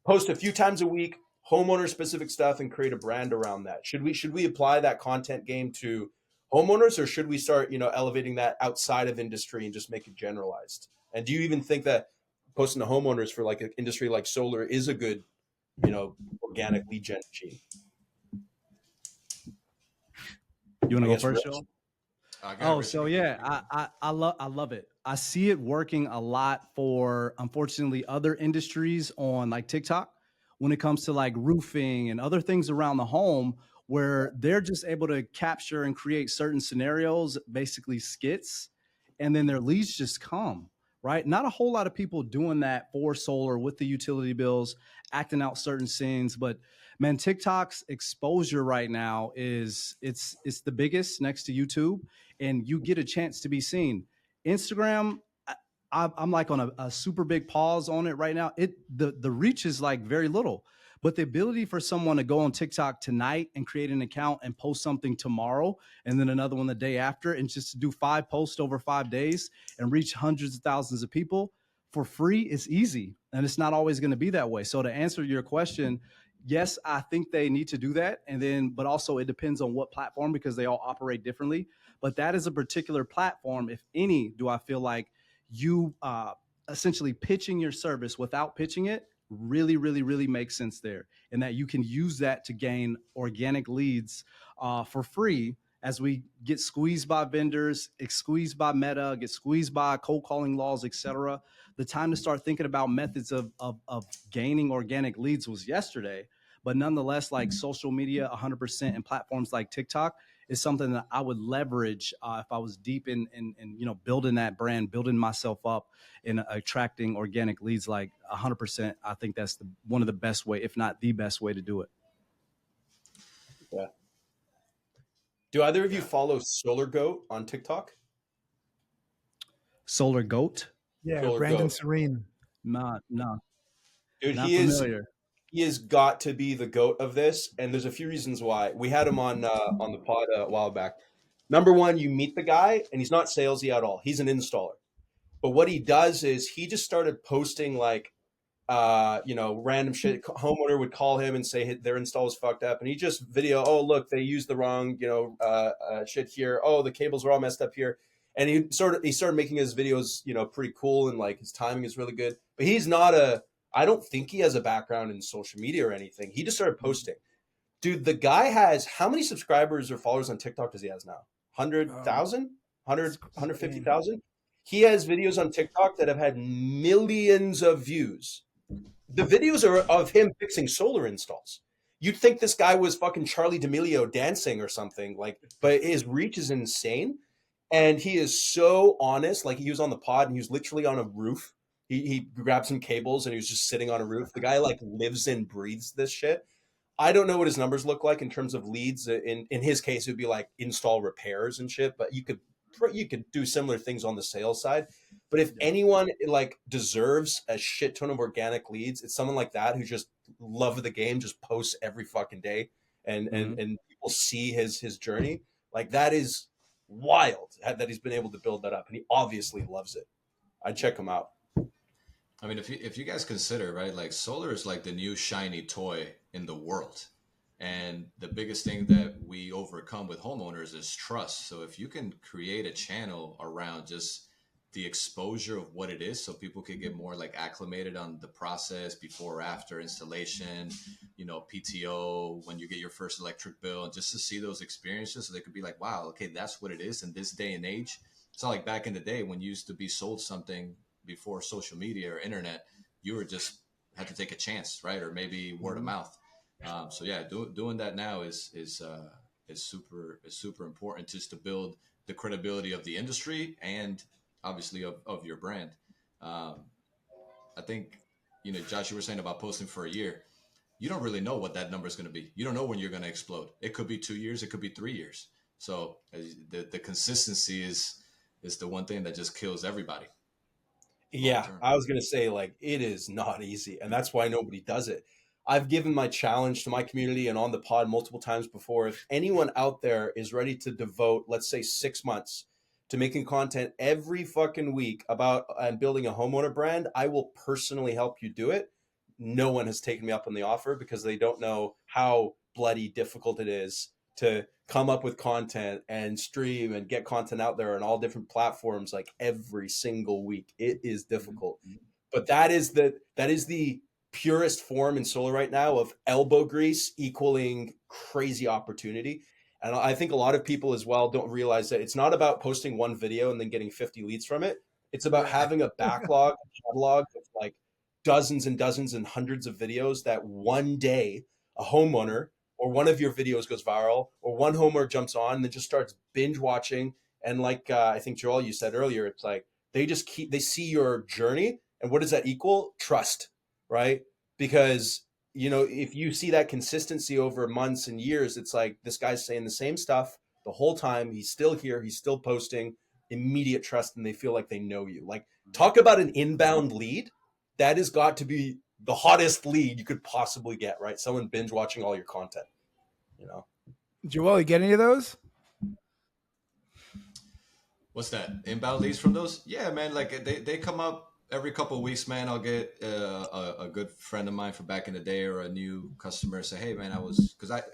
post a few times a week, homeowner specific stuff, and create a brand around that? Should we apply that content game to homeowners, or should we start, elevating that outside of industry and just make it generalized? And do you even think that posting to homeowners for like an industry like solar is a good, organic lead gen machine? You want to go guess first, Rich. Joe? Go Oh, Rich, so you go. yeah, I love it. I see it working a lot for, unfortunately, other industries on like TikTok when it comes to like roofing and other things around the home, where they're just able to capture and create certain scenarios, basically skits, and then their leads just come, right? Not a whole lot of people doing that for solar with the utility bills, acting out certain scenes, but man, TikTok's exposure right now is it's the biggest next to YouTube, and you get a chance to be seen. Instagram, I'm like on a super big pause on it right now. The reach is like very little, but the ability for someone to go on TikTok tonight and create an account and post something tomorrow, and then another one the day after, and just to do 5 posts over 5 days and reach hundreds of thousands of people for free is easy, and it's not always going to be that way. So to answer your question, yes, I think they need to do that, and then but also it depends on what platform, because they all operate differently. But that is a particular platform, if any, do I feel like you essentially pitching your service without pitching it really, really, really makes sense there, and that you can use that to gain organic leads for free as we get squeezed by vendors, get squeezed by Meta, get squeezed by cold calling laws, etc. The time to start thinking about methods of gaining organic leads was yesterday. But nonetheless, like social media 100% and platforms like TikTok is something that I would leverage if I was deep in building that brand, building myself up in attracting organic leads. Like 100%, I think that's one of the best way, if not the best way to do it. Yeah. Do either of you follow Solar Goat on TikTok? Solar Goat? Yeah, Solar Brandon Goat. Serene. No, Dude, not he familiar. has got to be the goat of this, and there's a few reasons why. We had him on the pod a while back. Number one, you meet the guy, and he's not salesy at all. He's an installer. But what he does is he just started posting like, random shit. Homeowner would call him and say their install is fucked up, and he just video, oh look, they used the wrong, shit here. Oh, the cables are all messed up here. And he started making his videos, pretty cool, and like his timing is really good. But he's not I don't think he has a background in social media or anything. He just started posting. Dude, the guy has, how many subscribers or followers on TikTok does he has now? 100,000? 150,000? He has videos on TikTok that have had millions of views. The videos are of him fixing solar installs. You'd think this guy was fucking Charlie D'Amelio dancing or something, like, but his reach is insane. And he is so honest. Like, he was on the pod and he was literally on a roof. He grabbed some cables and he was just sitting on a roof. The guy like lives and breathes this shit. I don't know what his numbers look like in terms of leads. In his case, it would be like install repairs and shit. But you could do similar things on the sales side. But if anyone like deserves a shit ton of organic leads, it's someone like that who just love the game, just posts every fucking day, and people see his journey. Like, that is wild that he's been able to build that up, and he obviously loves it. I'd check him out. I mean, if you guys consider, right, like solar is like the new shiny toy in the world. And the biggest thing that we overcome with homeowners is trust. So if you can create a channel around just the exposure of what it is, so people can get more like acclimated on the process before or after installation, PTO, when you get your first electric bill, and just to see those experiences, so they could be like, wow, okay, that's what it is in this day and age. It's not like back in the day when you used to be sold something before social media or internet, you were just had to take a chance, right? Or maybe word of mouth. So yeah, doing that now is super important, just to build the credibility of the industry and obviously of your brand. I think, Josh, you were saying about posting for a year. You don't really know what that number is going to be. You don't know when you're going to explode. It could be 2 years. It could be 3 years. So the consistency is the one thing that just kills everybody. Yeah, I was going to say, like, it is not easy, and that's why nobody does it. I've given my challenge to my community and on the pod multiple times before. If anyone out there is ready to devote, let's say, 6 months to making content every fucking week about and building a homeowner brand, I will personally help you do it. No one has taken me up on the offer because they don't know how bloody difficult it is to come up with content and stream and get content out there on all different platforms like every single week. It is difficult. But that is the purest form in solar right now of elbow grease equaling crazy opportunity. And I think a lot of people as well don't realize that it's not about posting one video and then getting 50 leads from it. It's about having a backlog, catalog of like dozens and dozens and hundreds of videos that one day a homeowner or one of your videos goes viral or one homeowner jumps on and then just starts binge watching. And like I think Joel, you said earlier, it's like they see your journey. And what does that equal? Trust, right? Because, if you see that consistency over months and years, it's like this guy's saying the same stuff the whole time. He's still here. He's still posting. Immediate trust, and they feel like they know you. Like, talk about an inbound lead. That has got to be the hottest lead you could possibly get, right? Someone binge watching all your content, Joel, you get any of those? What's that? Inbound leads from those? Yeah, man. Like they come up every couple of weeks, man. I'll get a good friend of mine from back in the day or a new customer say, hey, man,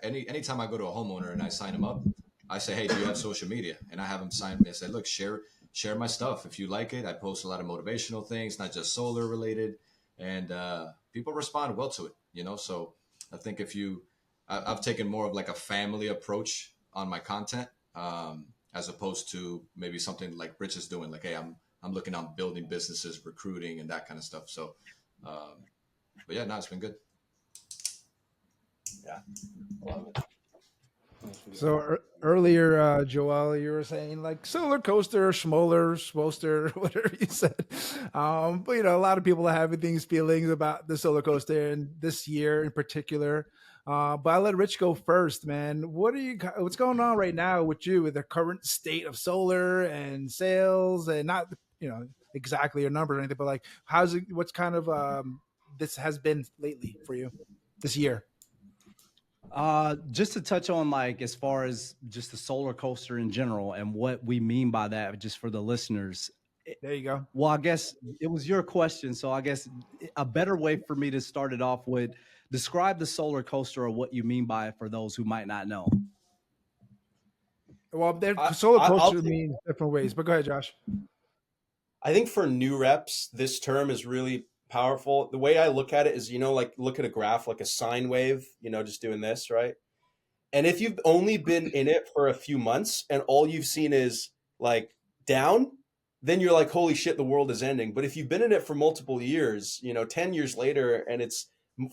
anytime I go to a homeowner and I sign them up, I say, hey, do you have social media? And I have them sign me. I say, look, share my stuff. If you like it, I post a lot of motivational things, not just solar related. And people respond well to it, So I think I've taken more of like a family approach on my content. As opposed to maybe something like Rich is doing, like, hey, I'm looking on building businesses, recruiting, and that kind of stuff. So, but yeah, no, it's been good. Yeah, love it. So earlier, Joel, you were saying like solar coaster, schmoster, whatever you said. But a lot of people are having feelings about the solar coaster and this year in particular. But I'll let Rich go first, man. What's going on right now with you with the current state of solar and sales, and not exactly your numbers or anything, but like what's kind of this has been lately for you this year? Just to touch on like as far as just the solar coaster in general and what we mean by that, just for the listeners. There you go. Well, I guess it was your question, so I guess a better way for me to start it off with describe the solar coaster or what you mean by it for those who might not know. Well, solar coaster means different ways, but go ahead, Josh. I think for new reps, this term is really powerful. The way I look at it is, like look at a graph, like a sine wave, just doing this, right? And if you've only been in it for a few months and all you've seen is like down, then you're like, holy shit, the world is ending. But if you've been in it for multiple years, 10 years later, and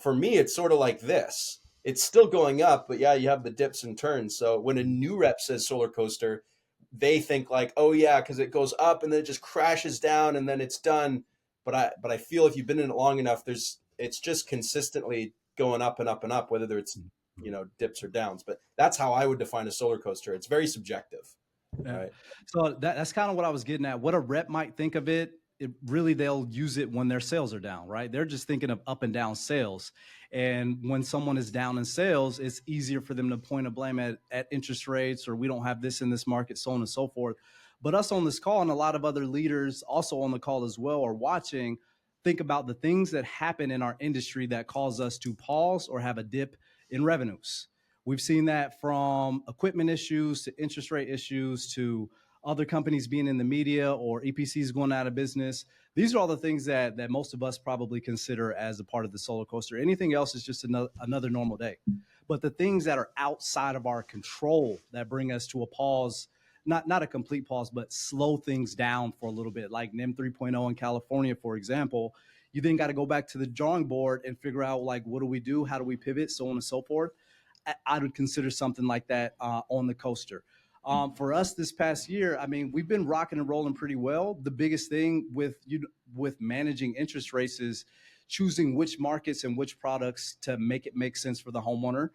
for me, it's sort of like this. It's still going up, but yeah, you have the dips and turns. So when a new rep says solar coaster, they think like, oh yeah, because it goes up and then it just crashes down and then it's done. But I feel if you've been in it long enough, it's just consistently going up and up and up, whether it's dips or downs. But that's how I would define a solar coaster. It's very subjective. Yeah. Right. So that's kind of what I was getting at. What a rep might think of it, they'll use it when their sales are down, right? They're just thinking of up and down sales. And when someone is down in sales, it's easier for them to point a blame at interest rates, or we don't have this in this market, so on and so forth. But us on this call and a lot of other leaders also on the call as well are watching, think about the things that happen in our industry that cause us to pause or have a dip in revenues. We've seen that from equipment issues to interest rate issues to other companies being in the media or EPCs going out of business. These are all the things that most of us probably consider as a part of the solar coaster. Anything else is just another normal day. But the things that are outside of our control that bring us to a pause, not a complete pause, but slow things down for a little bit, like NEM 3.0 in California, for example, you then got to go back to the drawing board and figure out like, what do we do? How do we pivot? So on and so forth. I would consider something like that on the coaster. For us this past year, I mean, we've been rocking and rolling pretty well. The biggest thing with managing interest rates is choosing which markets and which products to make it make sense for the homeowner,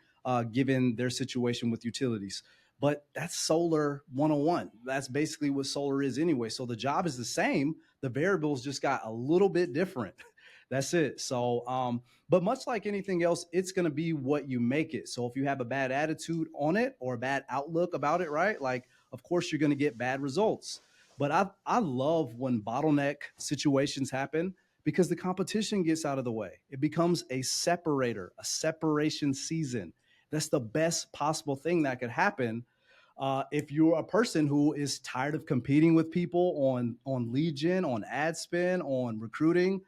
given their situation with utilities. But that's solar 101. That's basically what solar is anyway. So the job is the same. The variables just got a little bit different. That's it. So, but much like anything else, it's going to be what you make it. So if you have a bad attitude on it or a bad outlook about it, right? Like, of course, you're going to get bad results. But I love when bottleneck situations happen because the competition gets out of the way. It becomes a separator, a separation season. That's the best possible thing that could happen. If you're a person who is tired of competing with people on lead gen, on ad spend, on recruiting,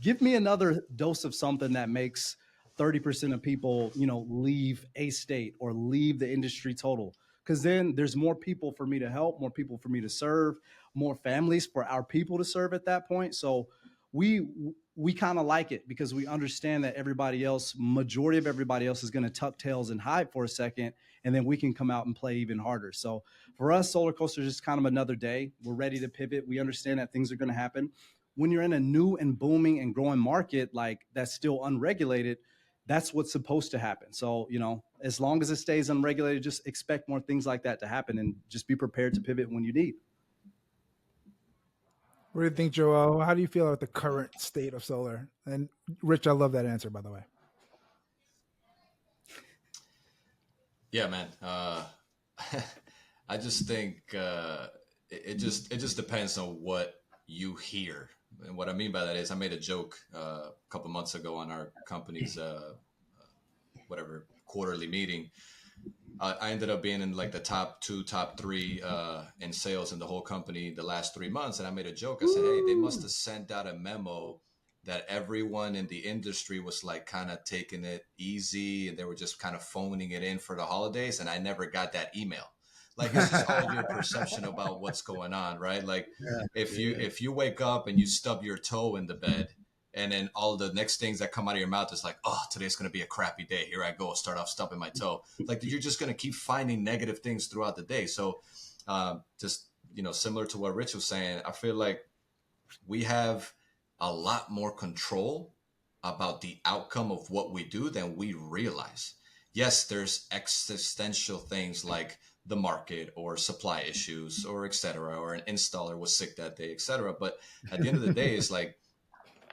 give me another dose of something that makes 30% of people, leave a state or leave the industry total. Because then there's more people for me to help, more people for me to serve, more families for our people to serve at that point. So we kind of like it because we understand that everybody else, majority of everybody else is going to tuck tails and hide for a second, and then we can come out and play even harder. So for us, Solar Coaster is just kind of another day. We're ready to pivot. We understand that things are going to happen. When you're in a new and booming and growing market like that's still unregulated, that's what's supposed to happen. So, as long as it stays unregulated, just expect more things like that to happen and just be prepared to pivot when you need. What do you think, Joel? How do you feel about the current state of solar? And Rich, I love that answer, by the way. Yeah, man. I just think it just depends on what you hear. And what I mean by that is I made a joke a couple months ago on our company's whatever quarterly meeting. I ended up being in like the top 3 in sales in the whole company the last 3 months. And I made a joke. I said, hey, they must have sent out a memo that everyone in the industry was like kind of taking it easy and they were just kind of phoning it in for the holidays. And I never got that email. Like, it's just all your perception about what's going on, right? Like, if you wake up and you stub your toe in the bed, and then all the next things that come out of your mouth is like, oh, today's going to be a crappy day. Here I go. Start off stubbing my toe. Like, you're just going to keep finding negative things throughout the day. So just, similar to what Rich was saying, I feel like we have a lot more control about the outcome of what we do than we realize. Yes, there's existential things like the market or supply issues or et cetera, or an installer was sick that day, et cetera. But at the end of the day, it's like,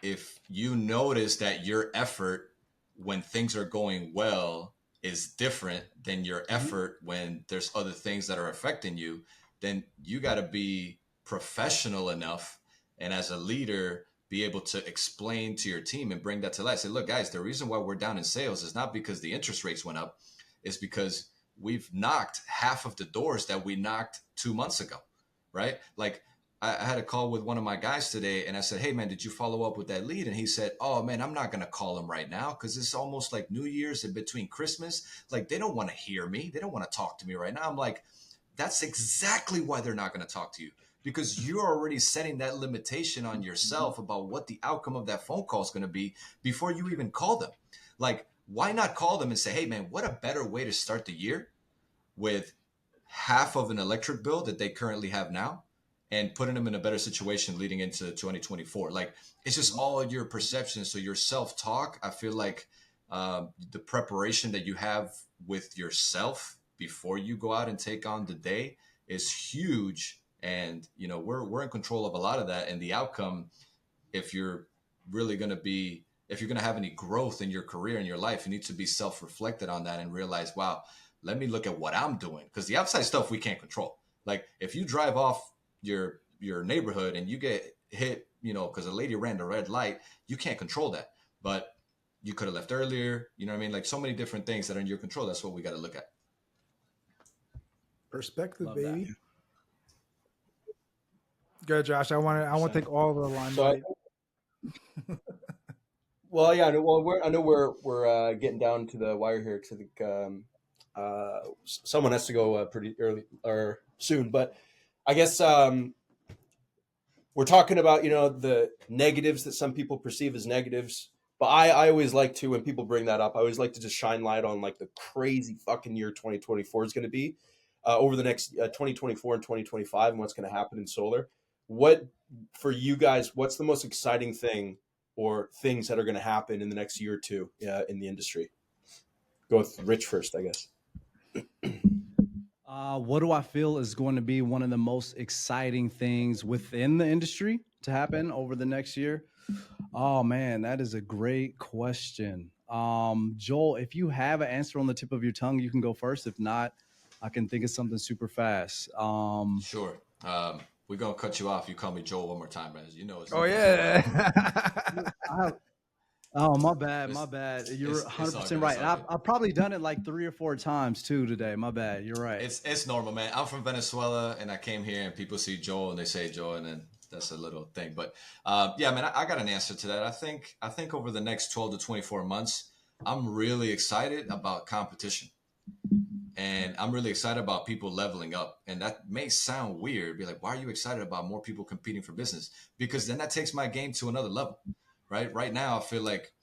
if you notice that your effort when things are going well is different than your effort when there's other things that are affecting you, then you got to be professional enough and as a leader be able to explain to your team and bring that to light. Say, look, guys, the reason why we're down in sales is not because the interest rates went up. It's because we've knocked half of the doors that we knocked 2 months ago, right? Like, I had a call with one of my guys today and I said, hey, man, did you follow up with that lead? And he said, oh, man, I'm not going to call him right now because it's almost like New Year's and between Christmas. Like, they don't want to hear me. They don't want to talk to me right now. I'm like, that's exactly why they're not going to talk to you, because you're already setting that limitation on yourself about what the outcome of that phone call is going to be before you even call them. Like, why not call them and say, hey, man, what a better way to start the year with half of an electric bill that they currently have now, and putting them in a better situation leading into 2024. Like, it's just all your perception. So your self-talk, I feel like the preparation that you have with yourself before you go out and take on the day is huge. And, we're in control of a lot of that. And the outcome, if you're going to have any growth in your career and your life, you need to be self-reflected on that and realize, wow, let me look at what I'm doing. Because the outside stuff we can't control. Like, if you drive off your neighborhood and you get hit, because a lady ran the red light, you can't control that. But you could have left earlier. You know what I mean? Like, so many different things that are in your control. That's what we got to look at. Perspective, Love baby. that. Good, Josh. I want to thank all the limelight. Well, yeah. I know we're getting down to the wire here because I think someone has to go pretty early or soon. But I guess we're talking about the negatives that some people perceive as negatives. But I always like to, when people bring that up, I always like to just shine light on like the crazy fucking year 2024 is going to be over the next 2024 and 2025 and what's going to happen in solar. What, for you guys, what's the most exciting thing or things that are going to happen in the next year or two in the industry? Go with Rich first, I guess. What do I feel is going to be one of the most exciting things within the industry to happen over the next year? Oh man, that is a great question. Joel, if you have an answer on the tip of your tongue, you can go first. If not, I can think of something super fast. Sure. We're gonna cut you off. You call me Joel one more time, man. You know it's Oh Lucas. yeah. Oh, my bad, my It's- bad. You're it's all 100% good, right. it's And all I've, good. I've probably done it like 3 or 4 times too today. My bad. You're right. It's normal, man. I'm from Venezuela, and I came here, and people see Joel, and they say Joel, and then that's a little thing. But yeah, man, I got an answer to that. I think over the next 12 to 24 months, I'm really excited about competition, and I'm really excited about people leveling up. And that may sound weird, be like, why are you excited about more people competing for business? Because then that takes my game to another level, right? Right now, I feel like,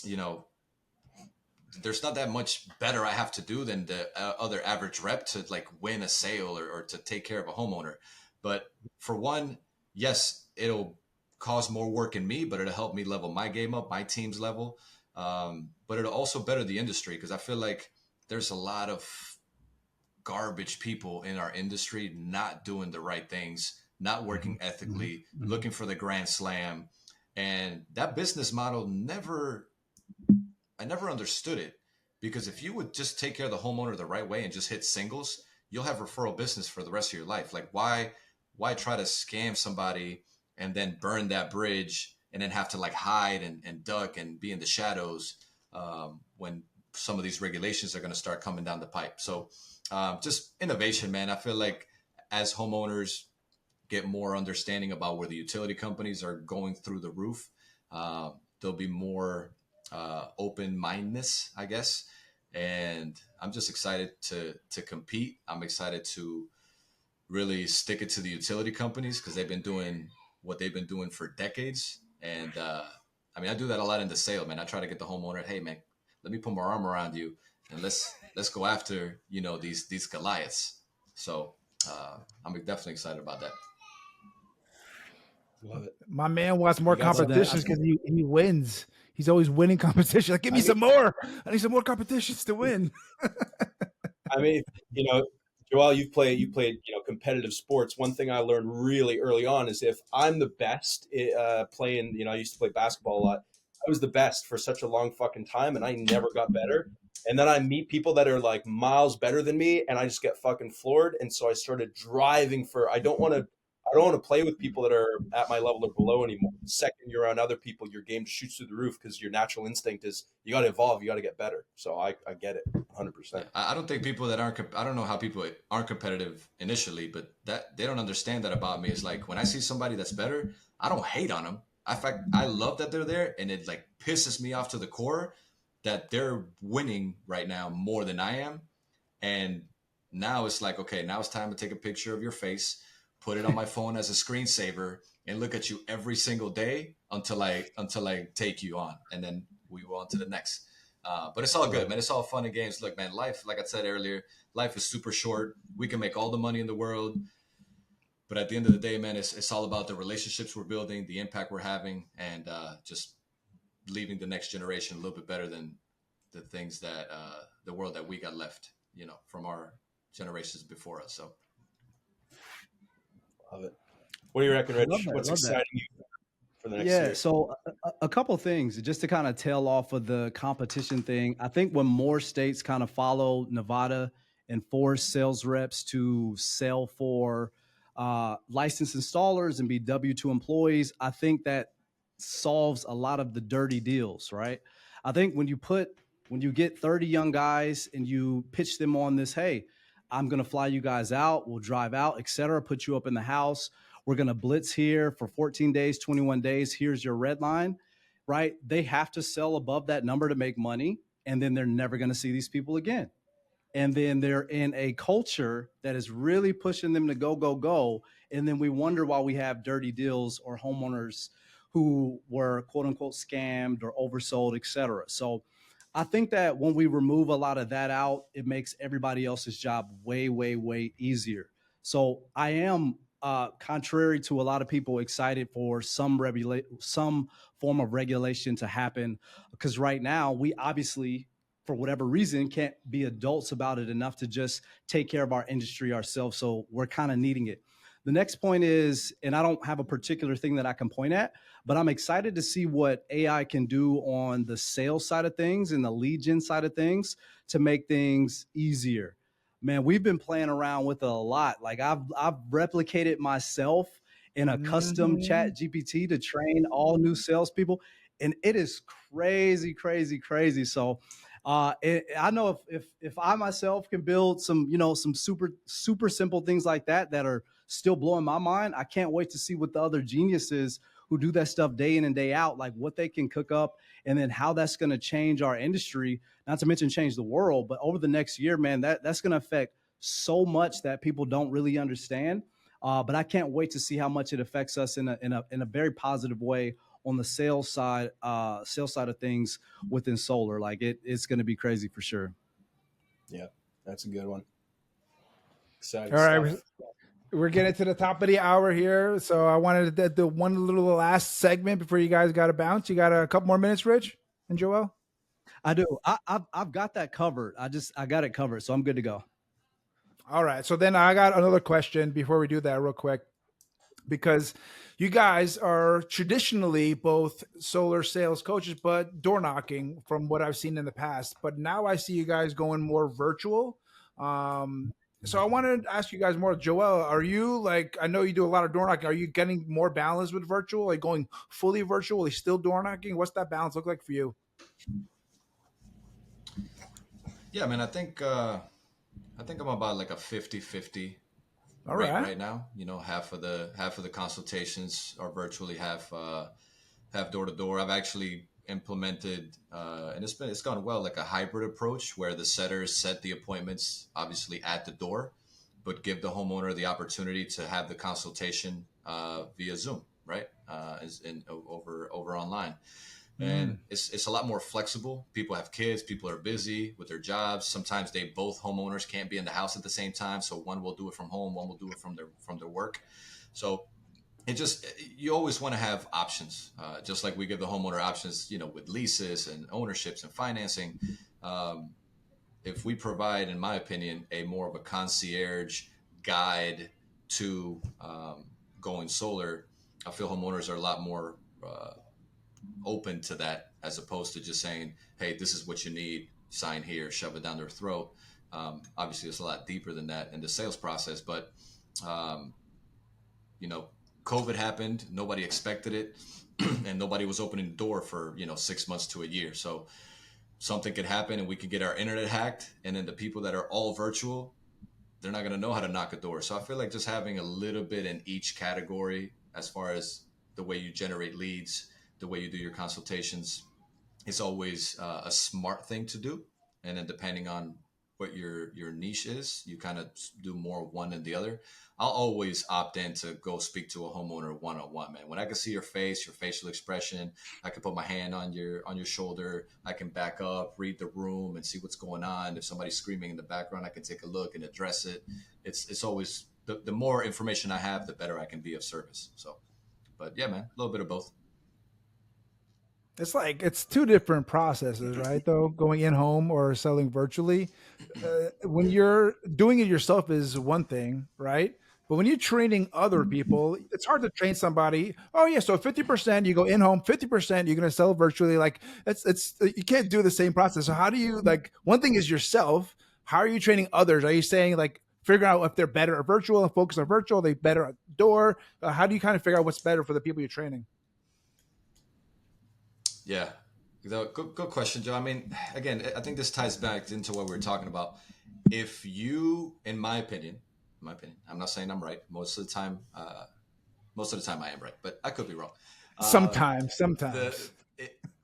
you know, there's not that much better I have to do than the other average rep to like win a sale or to take care of a homeowner. But for one, yes, it'll cause more work in me, but it'll help me level my game up, my team's level. But it'll also better the industry because I feel like there's a lot of garbage people in our industry not doing the right things, not working ethically, looking for the grand slam. And that business model I never understood it because if you would just take care of the homeowner the right way and just hit singles, you'll have referral business for the rest of your life. Like why try to scam somebody and then burn that bridge and then have to like hide and duck and be in the shadows when some of these regulations are going to start coming down the pipe. So just innovation, man. I feel like as homeowners get more understanding about where the utility companies are going through the roof, there'll be more open mindedness, I guess. And I'm just excited to compete. I'm excited to really stick it to the utility companies because they've been doing what they've been doing for decades. And I mean, I do that a lot in the sale, man. I try to get the homeowner, hey, man, let me put my arm around you and let's go after these Goliaths. So I'm definitely excited about that. Love it. My man wants more You got something? competitions because he wins. He's always winning competition. Like, give me some more. I need some more competitions to win. I mean, Joel, you played, competitive sports. One thing I learned really early on is if I'm the best playing, I used to play basketball a lot. I was the best for such a long fucking time, and I never got better. And then I meet people that are like miles better than me, and I just get fucking floored. And so I started driving for. I don't want to play with people that are at my level or below anymore. The second you're around other people, your game just shoots through the roof because your natural instinct is you got to evolve, you got to get better. So I get it 100%. I don't think people that aren't, I don't know how people aren't competitive initially, but that they don't understand that about me. It's like when I see somebody that's better, I don't hate on them. In fact, I love that they're there, and it like pisses me off to the core that they're winning right now more than I am. And now it's like, okay, now it's time to take a picture of your face, put it on my phone as a screensaver, and look at you every single day until I take you on, and then we go on to the next. But it's all good, man. It's all fun and games. Look, man, life, like I said earlier, life is super short. We can make all the money in the world, but at the end of the day, man, it's all about the relationships we're building, the impact we're having, and just leaving the next generation a little bit better than the things that the world that we got left, from our generations before us. So. Love it. What do you reckon, Rich? Love that, What's love that. exciting you for the next Yeah, year? so a couple things just to kind of tail off of the competition thing. I think when more states kind of follow Nevada and force sales reps to sell for licensed installers and be W-2 employees, I think that solves a lot of the dirty deals, right? I think when you get 30 young guys and you pitch them on this, hey, I'm going to fly you guys out, we'll drive out, et cetera, put you up in the house. We're going to blitz here for 14 days, 21 days. Here's your red line, right? They have to sell above that number to make money. And then they're never going to see these people again. And then they're in a culture that is really pushing them to go, go, go. And then we wonder why we have dirty deals or homeowners who were quote unquote scammed or oversold, et cetera. So I think that when we remove a lot of that out, it makes everybody else's job way, way, way easier. So I am contrary to a lot of people, excited for some form of regulation to happen, because right now we obviously, for whatever reason, can't be adults about it enough to just take care of our industry ourselves. So we're kind of needing it. The next point is, and I don't have a particular thing that I can point at, but I'm excited to see what AI can do on the sales side of things and the lead gen side of things to make things easier. Man, we've been playing around with it a lot. Like I've replicated myself in a custom Mhm. chat GPT to train all new salespeople. And it is crazy, crazy, crazy. So I know if I myself can build some, some super simple things like that that are still blowing my mind, I can't wait to see what the other geniuses who do that stuff day in and day out, like what they can cook up, and then how that's going to change our industry, not to mention change the world. But over the next year, man, that's going to affect so much that people don't really understand. But I can't wait to see how much it affects us in a very positive way on the sales side of things within solar. Like it's going to be crazy for sure. Yeah, that's a good one. Exciting All right, stuff. we're getting to the top of the hour here, so I wanted to do one little last segment before you guys got to bounce. You got a couple more minutes, Rich and Joel? I do. I've got that covered. I got it covered, so I'm good to go. All right, so then I got another question before we do that real quick, because you guys are traditionally both solar sales coaches, but door knocking from what I've seen in the past. But now I see you guys going more virtual. So I wanted to ask you guys more. Joel, are you like, I know you do a lot of door knocking. Are you getting more balance with virtual, like going fully virtual, like still door knocking? What's that balance look like for you? Yeah, man, I think I'm about like a 50-50 All rate right. right now. You know, half of the consultations are virtually, half door to door. I've actually implemented, and it's gone well, like a hybrid approach where the setters set the appointments obviously at the door, but give the homeowner the opportunity to have the consultation via Zoom, right? Over online. And Mm. it's a lot more flexible. People have kids, people are busy with their jobs. Sometimes they both homeowners can't be in the house at the same time, so one will do it from home, one will do it from their work. So it just, you always want to have options, just like we give the homeowner options, you know, with leases and ownerships and financing. Um, if we provide, in my opinion, a more of a concierge guide to going solar, I feel homeowners are a lot more open to that, as opposed to just saying, hey, this is what you need, sign here, shove it down their throat. Obviously it's a lot deeper than that in the sales process, but um, you know, COVID happened, nobody expected it, and nobody was opening the door for, you know, 6 months to a year. So something could happen and we could get our internet hacked, and then the people that are all virtual, they're not going to know how to knock a door. So I feel like just having a little bit in each category, as far as the way you generate leads, the way you do your consultations, is always a smart thing to do. And then depending on what your niche is, you kind of do more one than the other. I'll always opt in to go speak to a homeowner one on one, man. When I can see your face, your facial expression, I can put my hand on your shoulder, I can back up, read the room, and see what's going on. If somebody's screaming in the background, I can take a look and address it. It's always, the more information I have, the better I can be of service. So, but yeah, man, a little bit of both. It's like it's two different processes, right? Though going in home or selling virtually, when you're doing it yourself is one thing, right? But when you're training other people, it's hard to train somebody. Oh yeah, so 50% you go in home, 50% you're going to sell virtually. Like it's you can't do the same process. So how do you, like, one thing is yourself. How are you training others? Are you saying like figure out if they're better at virtual and focus on virtual? Are they better at door? How do you kind of figure out what's better for the people you're training? Yeah, good question, Joe. I mean, again, I think this ties back into what we were talking about. If you, in my opinion, I'm not saying I'm right. Most of the time I am right, but I could be wrong. Uh, Sometimes, the sometimes.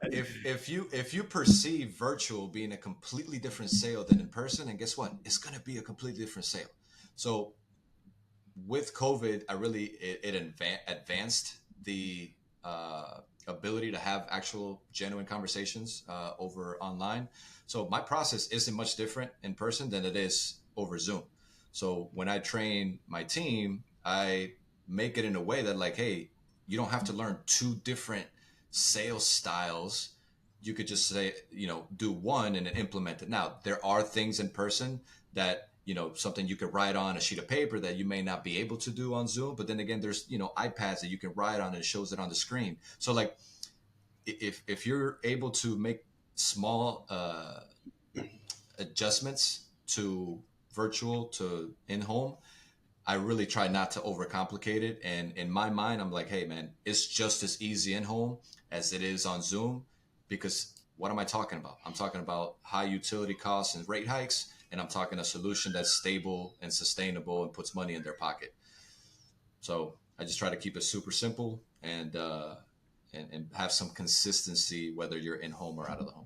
if you perceive virtual being a completely different sale than in person, and guess what, it's going to be a completely different sale. So with COVID, I really, advanced the ability to have actual genuine conversations over online. So my process isn't much different in person than it is over Zoom. So when I train my team, I make it in a way that like, hey, you don't have to learn two different sales styles. You could just say, do one and then implement it. Now, there are things in person that, something you could write on a sheet of paper that you may not be able to do on Zoom. But then again, there's, iPads that you can write on and it shows it on the screen. So like, if you're able to make small adjustments to virtual to in-home, I really try not to overcomplicate it. And in my mind, I'm like, hey, man, it's just as easy in home as it is on Zoom, because what am I talking about? I'm talking about high utility costs and rate hikes, and I'm talking a solution that's stable and sustainable and puts money in their pocket. So I just try to keep it super simple and have some consistency, whether you're in home or out of the home.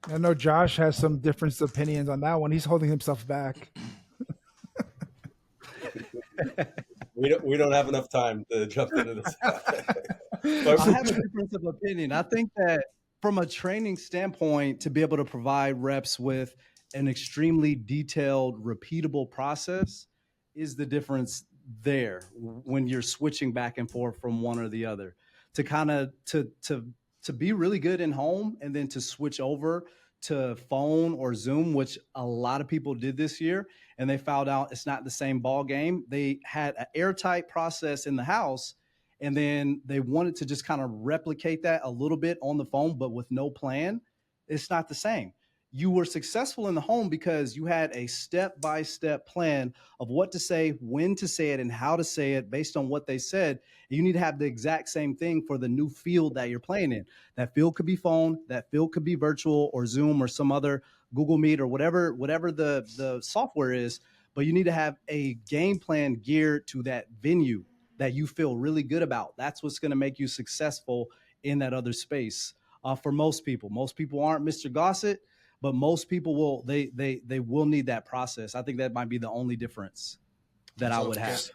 I know Josh has some different opinions on that one. He's holding himself back. We don't have enough time to jump into this. I have a difference of opinion. I think that from a training standpoint, to be able to provide reps with an extremely detailed, repeatable process is the difference there when you're switching back and forth from one or the other. To kind of to be really good in home and then to switch over to phone or Zoom, which a lot of people did this year, and they found out it's not the same ball game. They had an airtight process in the house, and then they wanted to just kind of replicate that a little bit on the phone, but with no plan. It's not the same. You were successful in the home because you had a step-by-step plan of what to say, when to say it, and how to say it based on what they said. You need to have the exact same thing for the new field that you're playing in. That field could be phone, that field could be virtual or Zoom or some other Google Meet or whatever the software is, but you need to have a game plan geared to that venue that you feel really good about. That's what's going to make you successful in that other space. For most people aren't Mr. Gossett, but most people will, they will need that process. I think that might be the only difference that I would have.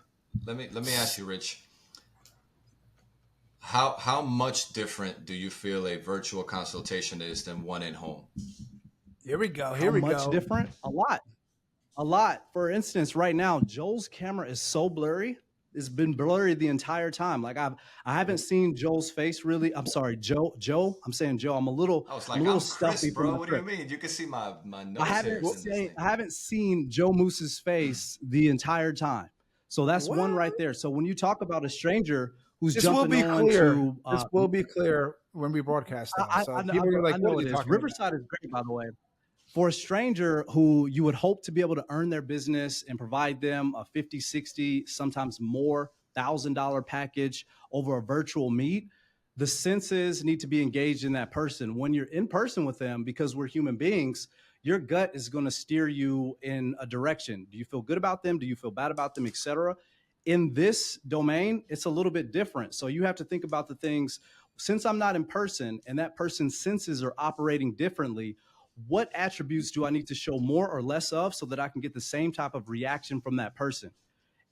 Let me ask you, Rich. How much different do you feel a virtual consultation is than one in home? Here we go. How much different? A lot. For instance, right now, Joel's camera is so blurry. It's been blurry the entire time. Like I haven't seen Joel's face really. I'm sorry, Joe. I'm saying Joe. I'm a little stuffy, bro. What do you mean? You can see my nose. I haven't seen Joe Moose's face the entire time. So that's one right there. So when you talk about a stranger who's jumping on to, this will be clear when we broadcast. I know it is. Riverside is great, by the way. For a stranger who you would hope to be able to earn their business and provide them a 50, 60, sometimes more $1,000 package over a virtual meet, the senses need to be engaged in that person. When you're in person with them, because we're human beings, your gut is going to steer you in a direction. Do you feel good about them? Do you feel bad about them, etc.? In this domain, it's a little bit different. So you have to think about the things, since I'm not in person and that person's senses are operating differently, what attributes do I need to show more or less of so that I can get the same type of reaction from that person?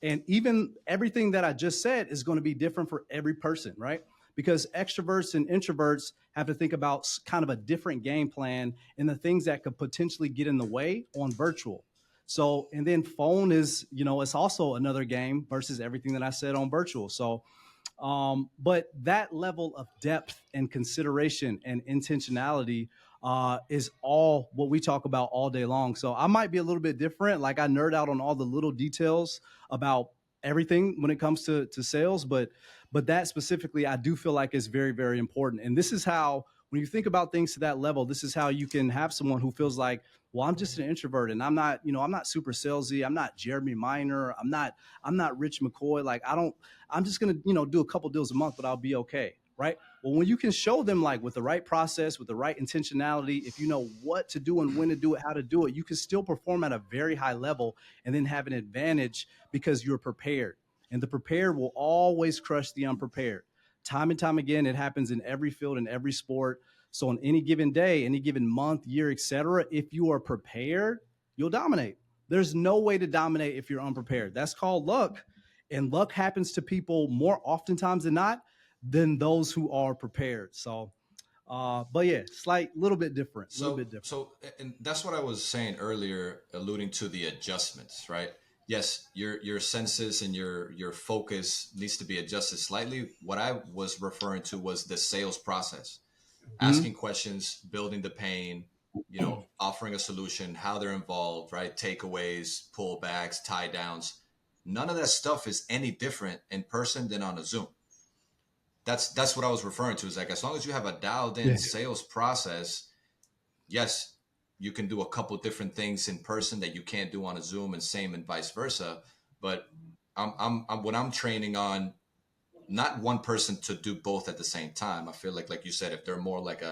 And even everything that I just said is going to be different for every person, right? Because extroverts and introverts have to think about kind of a different game plan and the things that could potentially get in the way on virtual. So, and then phone is, it's also another game versus everything that I said on virtual. So, but that level of depth and consideration and intentionality is all what we talk about all day long. So I might be a little bit different. Like I nerd out on all the little details about everything when it comes to sales, but that specifically, I do feel like is very, very important. And this is how, when you think about things to that level, this is how you can have someone who feels like, well, I'm just an introvert and I'm not super salesy. I'm not Jeremy Minor. I'm not Rich McCoy. Like I'm just going to, do a couple deals a month, but I'll be okay. Right. Well, when you can show them like with the right process, with the right intentionality, if you know what to do and when to do it, how to do it, you can still perform at a very high level and then have an advantage because you're prepared. And the prepared will always crush the unprepared. Time and time again, it happens in every field, in every sport. So on any given day, any given month, year, etc., if you are prepared, you'll dominate. There's no way to dominate if you're unprepared. That's called luck. And luck happens to people more oftentimes than not than those who are prepared. So, but yeah, little bit different. So, and that's what I was saying earlier, alluding to the adjustments, right? yes, your senses and your focus needs to be adjusted slightly. What I was referring to was the sales process, Mhm. asking questions, building the pain, offering a solution, how they're involved, right? Takeaways, pullbacks, tie downs. None of that stuff is any different in person than on a Zoom. That's what I was referring to. Is like, as long as you have a dialed in Yeah. sales process, yes, you can do a couple different things in person that you can't do on a Zoom, and same and vice versa. But I'm what I'm training on, not one person to do both at the same time. I feel like you said, if they're more like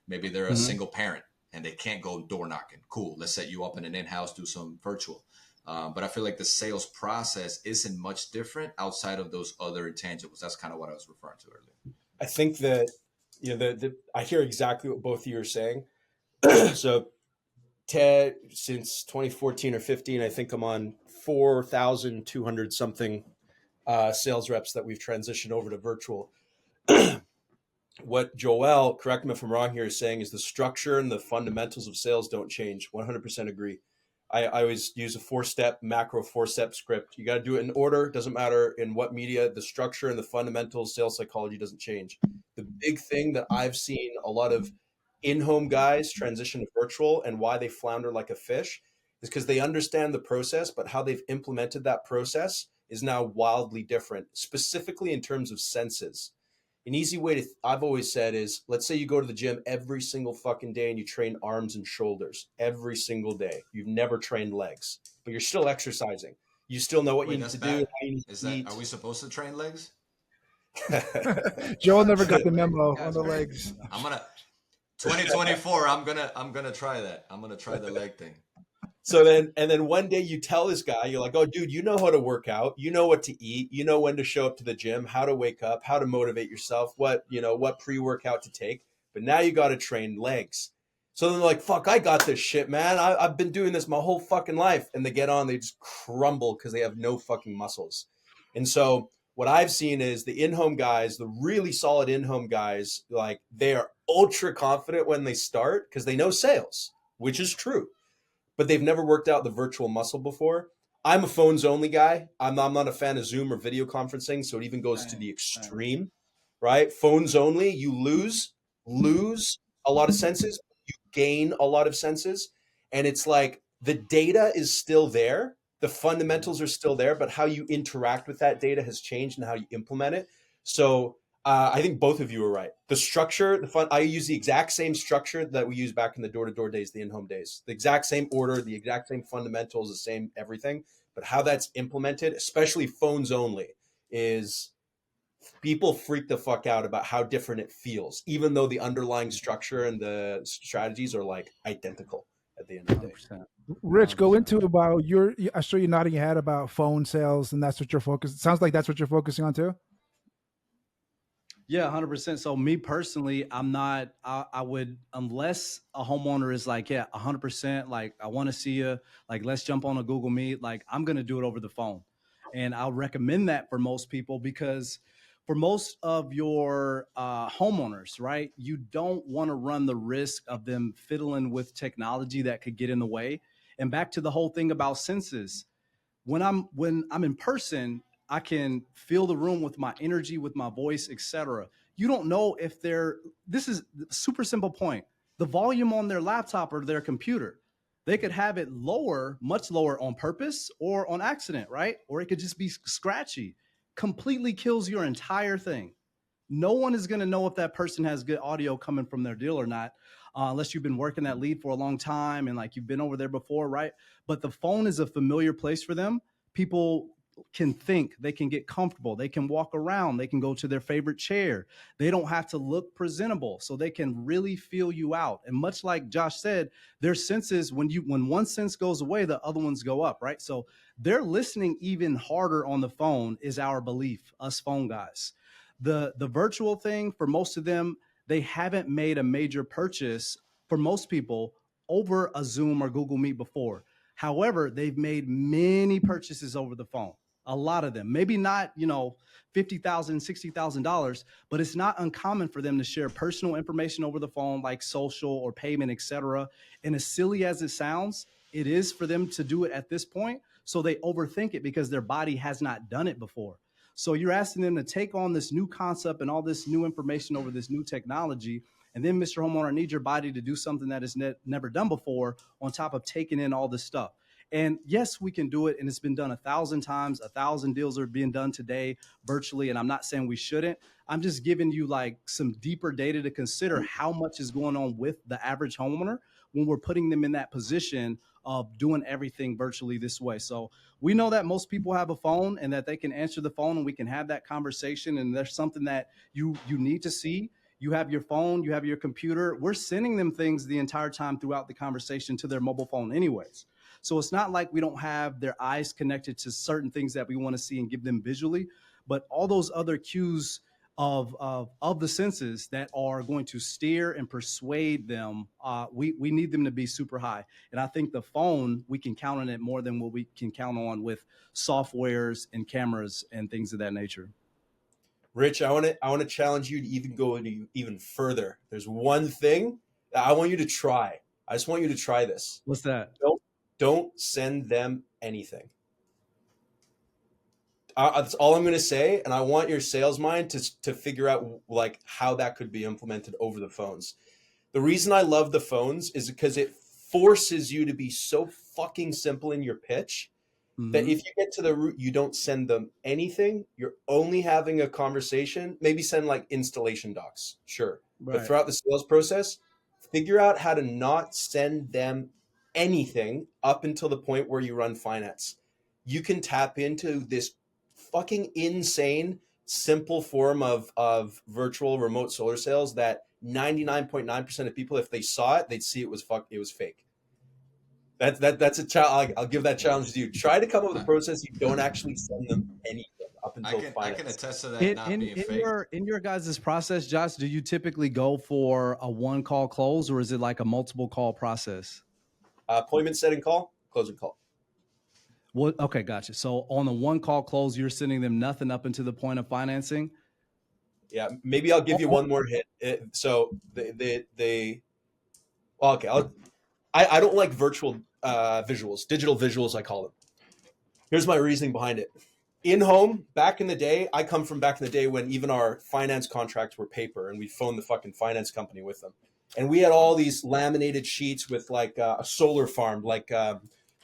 maybe they're a Mhm. single parent and they can't go door knocking. Cool. Let's set you up in an in-house, do some virtual. But I feel like the sales process isn't much different outside of those other intangibles. That's kind of what I was referring to earlier. I think that I hear exactly what both of you are saying. So Ted, since 2014 or 15, I think I'm on 4,200 something sales reps that we've transitioned over to virtual. What Joel, correct me if I'm wrong here, is saying is the structure and the fundamentals of sales don't change. 100% agree. I always use a macro 4-step script. You got to do it in order. Doesn't matter in what media. The structure and the fundamentals, sales psychology doesn't change. The big thing that I've seen a lot of in-home guys transition to virtual and why they flounder like a fish is because they understand the process, but how they've implemented that process is now wildly different, specifically in terms of senses. An easy way to I've always said is, let's say you go to the gym every single fucking day and you train arms and shoulders every single day. You've never trained legs, but you're still exercising. You still know what you Wait, need that's to do, bad. how you need Is to that, are eat. we supposed to train legs? Joel never got the Wait, you memo on guys the are. legs. I'm gonna 2024. I'm gonna try that. I'm gonna try the leg thing. So then one day you tell this guy, you're like, oh, dude, you know how to work out. You know what to eat. You know when to show up to the gym, how to wake up, how to motivate yourself, what pre-workout to take. But now you got to train legs. So then they're like, fuck, I got this shit, man. I've been doing this my whole fucking life. And they get on, they just crumble because they have no fucking muscles. And so what I've seen is the in-home guys, the really solid in-home guys, like they are ultra confident when they start because they know sales, which is true, but they've never worked out the virtual muscle before. I'm a phones only guy. I'm not a fan of Zoom or video conferencing, so it even goes to the extreme, right? Phones only, you lose a lot of senses, you gain a lot of senses, and it's like the data is still there, the fundamentals are still there, but how you interact with that data has changed and how you implement it. So I think both of you are right. The structure, I use the exact same structure that we used back in the door-to-door days, the in-home days. The exact same order, the exact same fundamentals, the same everything. But how that's implemented, especially phones only, is people freak the fuck out about how different it feels, even though the underlying structure and the strategies are like identical at the end of the day. 100%. Rich, go 100%. into about I saw you nodding your head about phone sales, and that's what you're focused. It sounds like that's what you're focusing on too. Yeah, 100%. So me personally, I'm not, I would, unless a homeowner is like, yeah, 100%, like, I want to see you, like, let's jump on a Google Meet. Like, I'm going to do it over the phone. And I'll recommend that for most people because for most of your homeowners, right, you don't want to run the risk of them fiddling with technology that could get in the way. And back to the whole thing about senses, when I'm in person, I can feel the room with my energy, with my voice, etc. You don't know if they're this is a super simple point. The volume on their laptop or their computer, they could have it lower, much lower on purpose or on accident, right? Or it could just be scratchy. Completely kills your entire thing. No one is going to know if that person has good audio coming from their deal or not, unless you've been working that lead for a long time and like you've been over there before, right? But the phone is a familiar place for them. People can think, they can get comfortable, they can walk around, they can go to their favorite chair. They don't have to look presentable, so they can really feel you out. And much like Josh said, their senses, when one sense goes away, the other ones go up, right? So they're listening even harder on the phone is our belief, us phone guys. The virtual thing for most of them, they haven't made a major purchase for most people over a Zoom or Google Meet before. However, they've made many purchases over the phone. A lot of them, maybe not, $50,000, $60,000, but it's not uncommon for them to share personal information over the phone, like social or payment, etc. And as silly as it sounds, it is for them to do it at this point. So they overthink it because their body has not done it before. So you're asking them to take on this new concept and all this new information over this new technology. And then, Mr. Homeowner, I need your body to do something that is never done before on top of taking in all this stuff. And yes, we can do it. And it's been done 1,000 times. 1,000 deals are being done today virtually. And I'm not saying we shouldn't. I'm just giving you like some deeper data to consider how much is going on with the average homeowner when we're putting them in that position of doing everything virtually this way. So we know that most people have a phone and that they can answer the phone and we can have that conversation. And there's something that you need to see. You have your phone, you have your computer. We're sending them things the entire time throughout the conversation to their mobile phone anyways. So it's not like we don't have their eyes connected to certain things that we want to see and give them visually, but all those other cues of the senses that are going to steer and persuade them, we need them to be super high. And I think the phone, we can count on it more than what we can count on with softwares and cameras and things of that nature. Rich, I want to challenge you to even go even further. There's one thing that I want you to try. I just want you to try this. What's that? Don't send them anything. That's all I'm going to say, and I want your sales mind to figure out like how that could be implemented over the phones. The reason I love the phones is because it forces you to be so fucking simple in your pitch that if you get to the root, you don't send them anything. You're only having a conversation. Maybe send like installation docs, sure. Right. But throughout the sales process, figure out how to not send them anything up until the point where you run finance. You can tap into this fucking insane, simple form of virtual remote solar sales that 99.9% of people, if they saw it, they'd see it was fake. That's a challenge. I'll give that challenge to you. Try to come up with a process you don't actually send them anything up until finance. I can attest to that not being fake. In your guys' process, Josh, do you typically go for a one call close or is it like a multiple call process? Appointment setting call, closing call. Well, okay, gotcha. So on the one call close, you're sending them nothing up until the point of financing? Yeah, maybe I'll give you one more hit. So I don't like virtual visuals, digital visuals, I call them. Here's my reasoning behind it. In-home, back in the day, I come from back in the day when even our finance contracts were paper and we phoned the fucking finance company with them. And we had all these laminated sheets with like a solar farm, like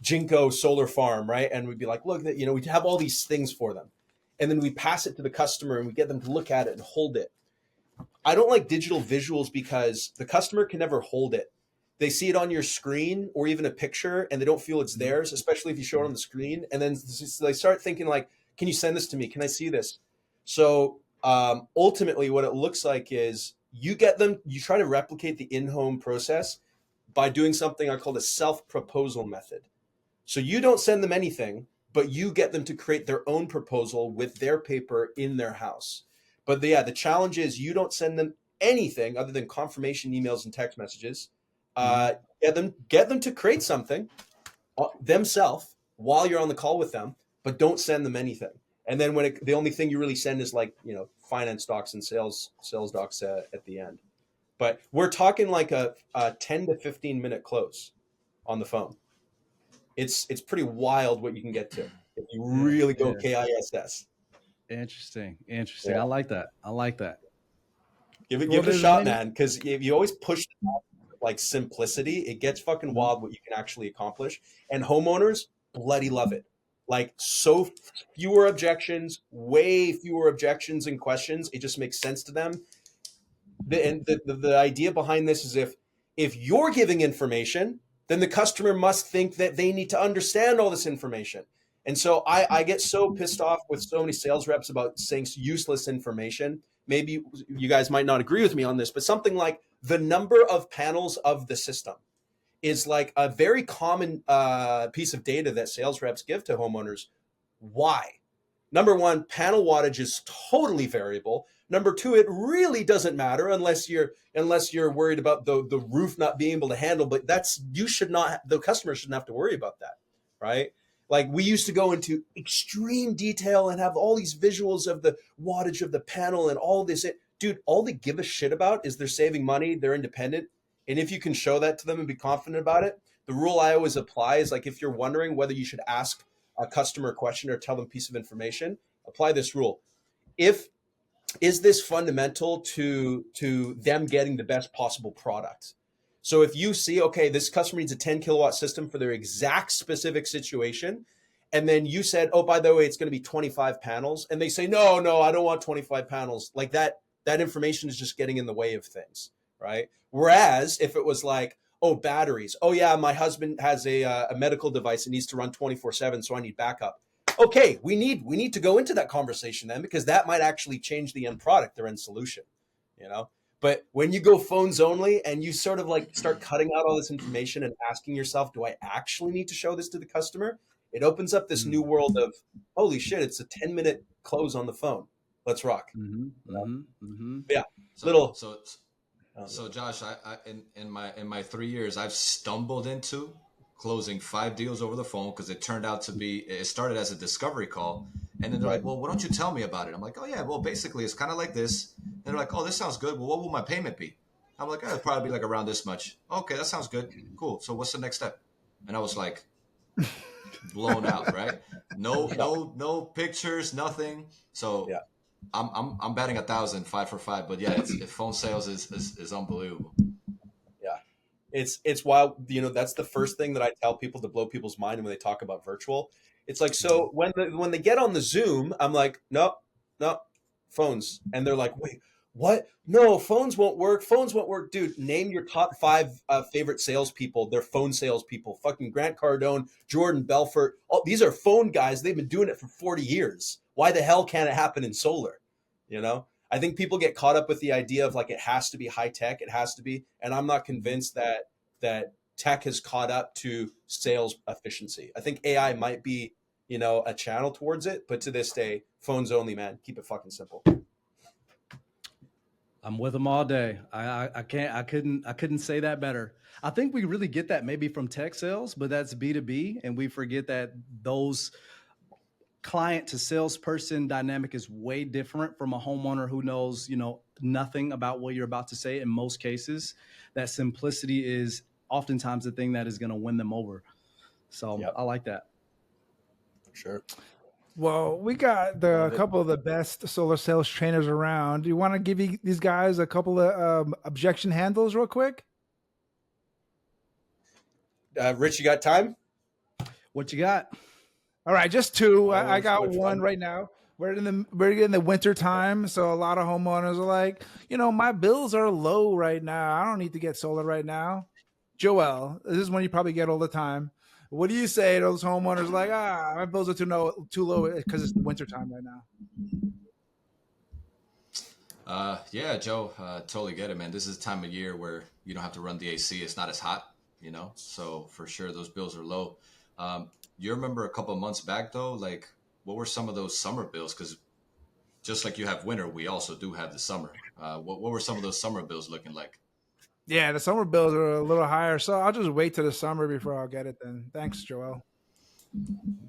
Jinko solar farm, right? And we'd be like, look, we'd have all these things for them. And then we pass it to the customer and we get them to look at it and hold it. I don't like digital visuals because the customer can never hold it. They see it on your screen or even a picture and they don't feel it's theirs, especially if you show it on the screen. And then they start thinking like, can you send this to me? Can I see this? So ultimately what it looks like is you try to replicate the in-home process by doing something I call the self-proposal method. So you don't send them anything, but you get them to create their own proposal with their paper in their house. But the challenge is you don't send them anything other than confirmation emails and text messages. Get them to create something themselves while you're on the call with them, but don't send them anything. And then the only thing you really send is like, finance docs and sales docs at the end. But we're talking like a 10 to 15 minute close on the phone. It's pretty wild what you can get to if you really go KISS. Interesting. Yeah. I like that. Give it a shot, man. Because if you always push like simplicity, it gets fucking wild what you can actually accomplish. And homeowners bloody love it. Like so fewer objections, way fewer objections and questions. It just makes sense to them. The idea behind this is if you're giving information, then the customer must think that they need to understand all this information. And so I get so pissed off with so many sales reps about saying useless information. Maybe you guys might not agree with me on this, but something like the number of panels of the system is like a very common piece of data that sales reps give to homeowners. Why? Number one, panel wattage is totally variable. Number two, it really doesn't matter unless you're worried about the roof not being able to handle. But the customer shouldn't have to worry about that, right? Like we used to go into extreme detail and have all these visuals of the wattage of the panel and all this. Dude, all they give a shit about is they're saving money, they're independent. And if you can show that to them and be confident about it, The rule I always apply is like, if you're wondering whether you should ask a customer a question or tell them a piece of information, apply this rule. If is this fundamental to them getting the best possible product? So if you see, okay, this customer needs a 10 kilowatt system for their exact specific situation, and then you said, oh, by the way, it's going to be 25 panels, and they say, no, I don't want 25 panels, like that information is just getting in the way of things, right? Whereas if it was like, oh, batteries, oh yeah, my husband has a medical device that needs to run 24/7, so I need backup. Okay, we need to go into that conversation then, because that might actually change the end product, their end solution, you know. But when you go phones only and you sort of like start cutting out all this information and asking yourself, do I actually need to show this to the customer? It opens up this new world of, holy shit, it's a 10-minute close on the phone. Let's rock. Yeah, So, so Josh, I in my 3 years, I've stumbled into closing 5 deals over the phone because it turned out to be, it started as a discovery call. And then they're like, well, why don't you tell me about it? I'm like, oh yeah, well, basically it's kind of like this. And they're like, oh, this sounds good. Well, what will my payment be? I'm like, oh, it'll probably be like around this much. Okay, that sounds good. Cool. So what's the next step? And I was like, blown out, right? No pictures, nothing. So yeah. I'm batting 1,000, 5 for 5. But yeah, if phone sales is unbelievable. It's wild. You know, that's the first thing that I tell people to blow people's mind when they talk about virtual. It's like, so when they get on the Zoom, I'm like, no, phones. And they're like, wait, what? No, phones won't work. Phones won't work. Dude, name your top 5 favorite salespeople. They're phone salespeople. Fucking Grant Cardone, Jordan Belfort. All, these are phone guys. They've been doing it for 40 years. Why the hell can't it happen in solar? You know? I think people get caught up with the idea of like, it has to be high tech. It has to be. And I'm not convinced that tech has caught up to sales efficiency. I think AI might be, you know, a channel towards it, but to this day, phones only, man. Keep it fucking simple. I'm with them all day. I couldn't say that better. I think we really get that maybe from tech sales, but that's B2B, and we forget that those client to salesperson dynamic is way different from a homeowner who knows, you know, nothing about what you're about to say. In most cases, that simplicity is oftentimes the thing that is going to win them over. So I like that. Sure. Well, we got a couple of the best solar sales trainers around. Do you want to give these guys a couple of objection handles real quick? Rich, you got time? What you got? All right, just 2. I got one right now. We're in the winter time, so a lot of homeowners are like, you know, my bills are low right now. I don't need to get solar right now. Joel, this is one you probably get all the time. What do you say to those homeowners like, my bills are too low because it's winter time right now? Yeah, Joe, totally get it, man. This is a time of year where you don't have to run the AC. It's not as hot, you know, so for sure those bills are low. You remember a couple of months back though, like what were some of those summer bills? Because just like you have winter, we also do have the summer. What were some of those summer bills looking like? Yeah, the summer bills are a little higher, so I'll just wait till the summer before I'll get it then. Thanks, Joel.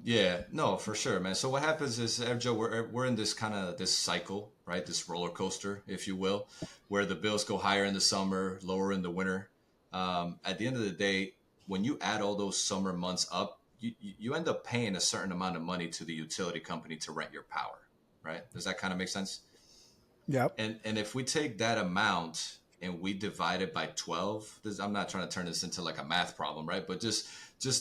Yeah, no, for sure, man. So what happens is, Joe, we're in this kind of this cycle, right? This roller coaster, if you will, where the bills go higher in the summer, lower in the winter. At the end of the day, when you add all those summer months up, you end up paying a certain amount of money to the utility company to rent your power, right? Does that kind of make sense? Yep. And if we take that amount and we divide it by 12, I'm not trying to turn this into like a math problem, right? But just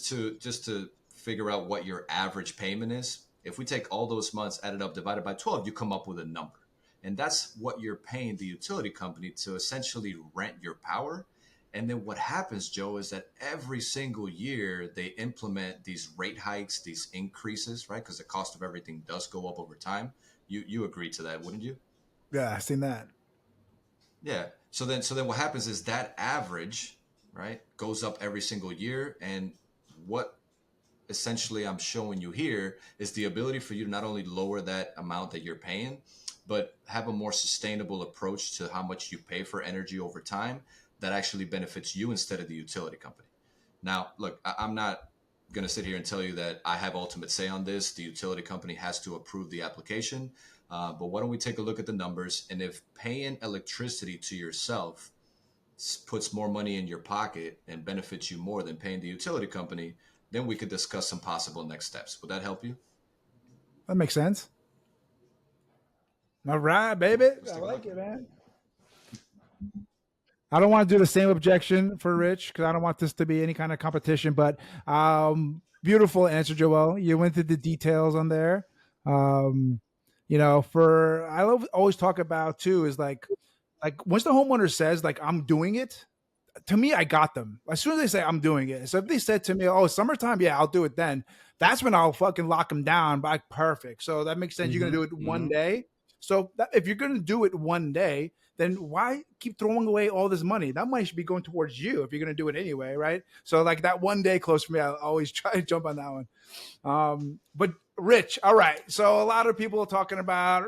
to figure out what your average payment is. If we take all those months added up, divided by 12, you come up with a number. And that's what you're paying the utility company to essentially rent your power. And then what happens, Joe, is that every single year they implement these rate hikes, these increases, right? Because the cost of everything does go up over time. You agree to that, wouldn't you? Yeah, I've seen that. Yeah. So then what happens is that average, right, goes up every single year. And what essentially I'm showing you here is the ability for you to not only lower that amount that you're paying, but have a more sustainable approach to how much you pay for energy over time that actually benefits you instead of the utility company. Now, look, I'm not going to sit here and tell you that I have ultimate say on this. The utility company has to approve the application. But why don't we take a look at the numbers? And if paying electricity to yourself puts more money in your pocket and benefits you more than paying the utility company, then we could discuss some possible next steps. Would that help you? That makes sense. All right, baby. Let's I take a like look. it, man. I don't want to do the same objection for Rich because I don't want this to be any kind of competition. But beautiful answer, Joel. You went through the details on there. Um, for always talk about too is like once the homeowner says like I'm doing it, to me I got them. As soon as they say I'm doing it, so if they said to me, "Oh, summertime, yeah, I'll do it," then that's when I'll fucking lock them down. Like perfect. So that makes sense. You're gonna do it one day. So if you're gonna do it one day, then why keep throwing away all this money? That money should be going towards you if you're going to do it anyway, right? So like that one day close for me, I always try to jump on that one. But Rich, all right. So a lot of people are talking about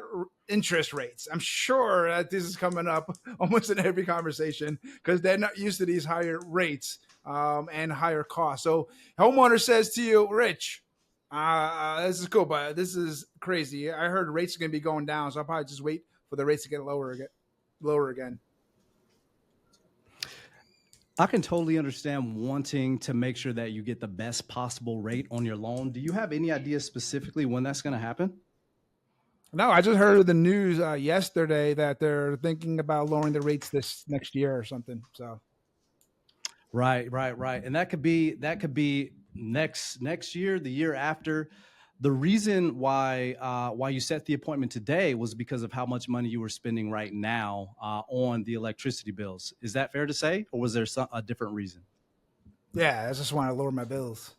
interest rates. I'm sure that this is coming up almost in every conversation because they're not used to these higher rates and higher costs. So homeowner says to you, Rich, this is cool, but this is crazy. I heard rates are going to be going down, so I'll probably just wait for the rates to get lower again. I can totally understand wanting to make sure that you get the best possible rate on your loan. Do you have any idea specifically when that's going to happen? No, I just heard the news yesterday that they're thinking about lowering the rates this next year or something. So, right, and that could be next year, the year after. The reason why you set the appointment today was because of how much money you were spending right now on the electricity bills. Is that fair to say, or was there a different reason? Yeah, I just want to lower my bills.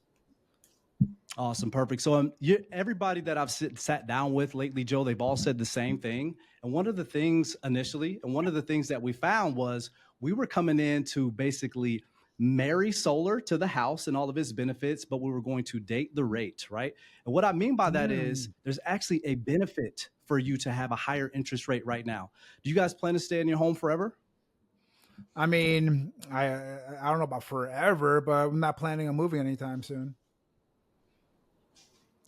Awesome, perfect. So everybody that I've sat down with lately, Joe, they've all said the same thing. And one of the things that we found was we were coming in to basically marry solar to the house and all of its benefits, but we were going to date the rate, right? And what I mean by that is there's actually a benefit for you to have a higher interest rate right now. Do you guys plan to stay in your home forever? I mean, I don't know about forever, but I'm not planning on moving anytime soon.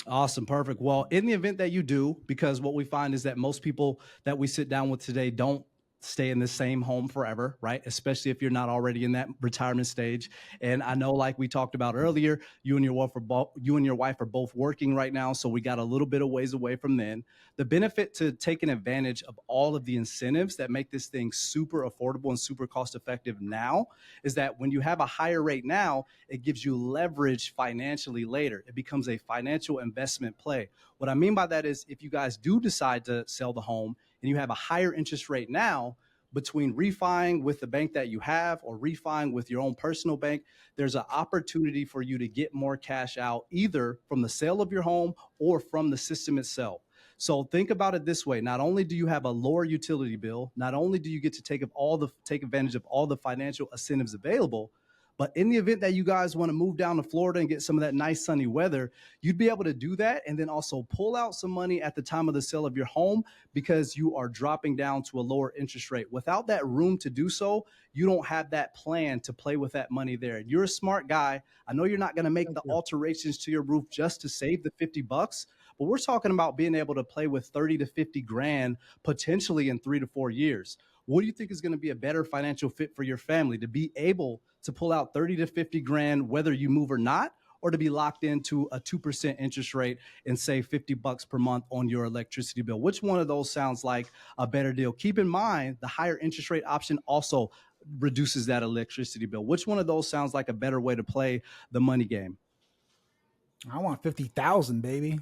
Awesome. Perfect. Well, in the event that you do, because what we find is that most people that we sit down with today don't stay in the same home forever, right? Especially if you're not already in that retirement stage. And I know, like we talked about earlier, you and your wife are both working right now, so we got a little bit of ways away from then. The benefit to taking advantage of all of the incentives that make this thing super affordable and super cost effective now is that when you have a higher rate now, it gives you leverage financially later. It becomes a financial investment play. What I mean by that is if you guys do decide to sell the home and you have a higher interest rate now, between refining with the bank that you have or refining with your own personal bank, there's an opportunity for you to get more cash out either from the sale of your home or from the system itself. So think about it this way. Not only do you have a lower utility bill, not only do you get to take advantage of all the financial incentives available, but in the event that you guys want to move down to Florida and get some of that nice sunny weather, you'd be able to do that and then also pull out some money at the time of the sale of your home because you are dropping down to a lower interest rate. Without that room to do so, you don't have that plan to play with that money there. You're a smart guy. I know you're not going to make the alterations to your roof just to save the $50, but we're talking about being able to play with 30 to 50 grand potentially in 3 to 4 years. What do you think is going to be a better financial fit for your family to be able to pull out 30 to 50 grand, whether you move or not, or to be locked into a 2% interest rate and save $50 per month on your electricity bill? Which one of those sounds like a better deal? Keep in mind, the higher interest rate option also reduces that electricity bill. Which one of those sounds like a better way to play the money game? I want 50,000, baby.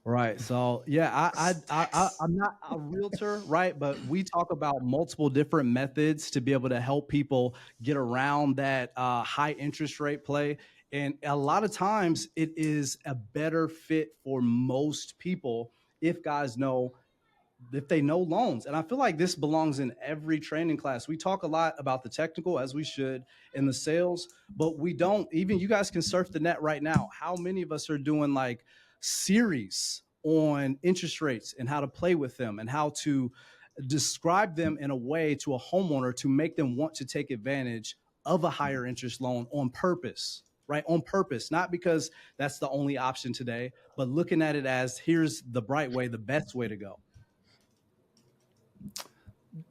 Right. So yeah, I'm not a realtor, right? But we talk about multiple different methods to be able to help people get around that high interest rate play. And a lot of times it is a better fit for most people if they know loans. And I feel like this belongs in every training class. We talk a lot about the technical, as we should, in the sales, but we don't. Even you guys can surf the net right now. How many of us are doing like series on interest rates and how to play with them and how to describe them in a way to a homeowner to make them want to take advantage of a higher interest loan on purpose, right? On purpose, not because that's the only option today, but looking at it as here's the bright way, the best way to go.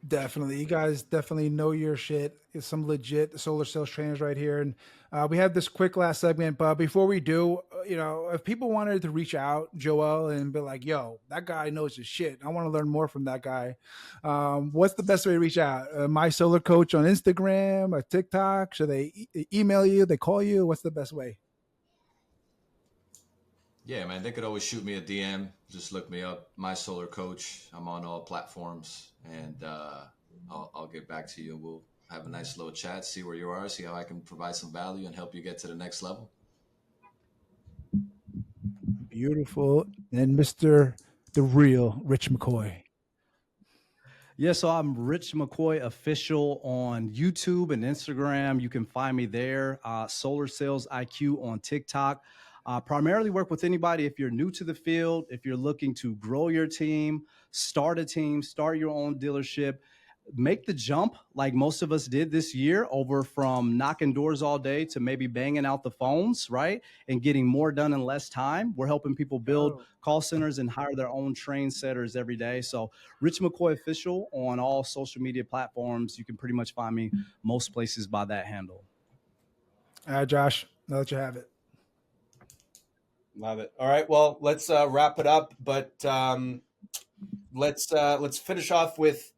Definitely. You guys definitely know your shit. It's some legit solar sales trainers right here. And we have this quick last segment, but before we do, if people wanted to reach out, Joel, and be like, yo, that guy knows his shit. I want to learn more from that guy. What's the best way to reach out? My Solar Coach on Instagram or TikTok? Should they email you? They call you? What's the best way? Yeah, man, they could always shoot me a DM. Just look me up, My Solar Coach. I'm on all platforms, and I'll get back to you. We'll have a nice little chat, see where you are, see how I can provide some value and help you get to the next level. Beautiful. And Mr. The Real Rich McCoy. Yeah, so I'm Rich McCoy Official on YouTube and Instagram. You can find me there. Solar Sales IQ on TikTok. Primarily work with anybody if you're new to the field, if you're looking to grow your team, start a team, start your own dealership, make the jump like most of us did this year over from knocking doors all day to maybe banging out the phones, right? And getting more done in less time. We're helping people build call centers and hire their own train setters every day. So Rich McCoy Official on all social media platforms. You can pretty much find me most places by that handle. All right, Josh, I'll let you have it. Love it. All right. Well, let's wrap it up, but let's finish off with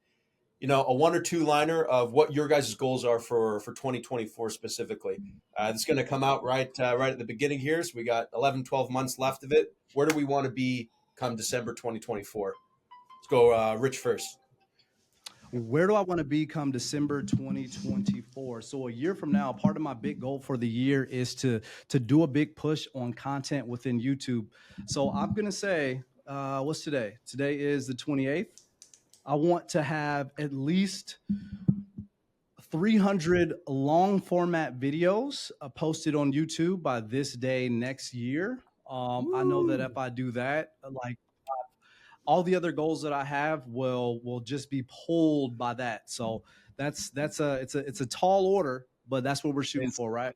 a one or two liner of what your guys' goals are for 2024 specifically. This is going to come out right at the beginning here. So we got 11, 12 months left of it. Where do we want to be come December 2024? Let's go Rich first. Where do I want to be come December 2024? So a year from now, part of my big goal for the year is to do a big push on content within YouTube. So I'm going to say, what's today? Today is the 28th. I want to have at least 300 long format videos posted on YouTube by this day next year. I know that if I do that, like all the other goals that I have will just be pulled by that. So it's a tall order, but that's what we're shooting for, right?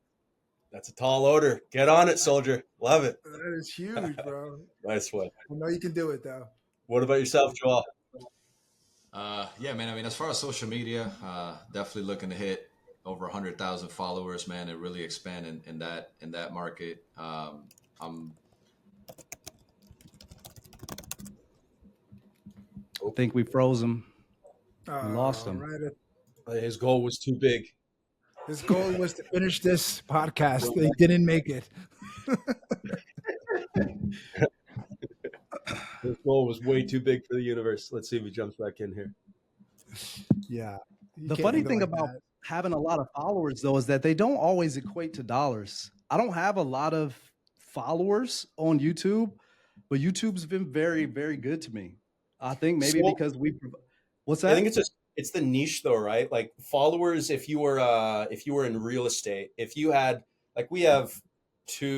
That's a tall order. Get on it, soldier. Love it. That is huge, bro. Nice one. I know you can do it, though. What about yourself, Joel? Yeah, man. I mean, as far as social media, definitely looking to hit over 100,000 followers, man, and really expand in that market. I think we froze him. We lost him. Right. His goal was too big. His goal was to finish this podcast. They didn't make it. His goal was way too big for the universe. Let's see if he jumps back in here. Yeah. The funny thing about having a lot of followers, though, is that they don't always equate to dollars. I don't have a lot of followers on YouTube, but YouTube's been very, very good to me. I think maybe because what's that? I think it's the niche though, right? Like followers, if you were in real estate, if you had, like, we have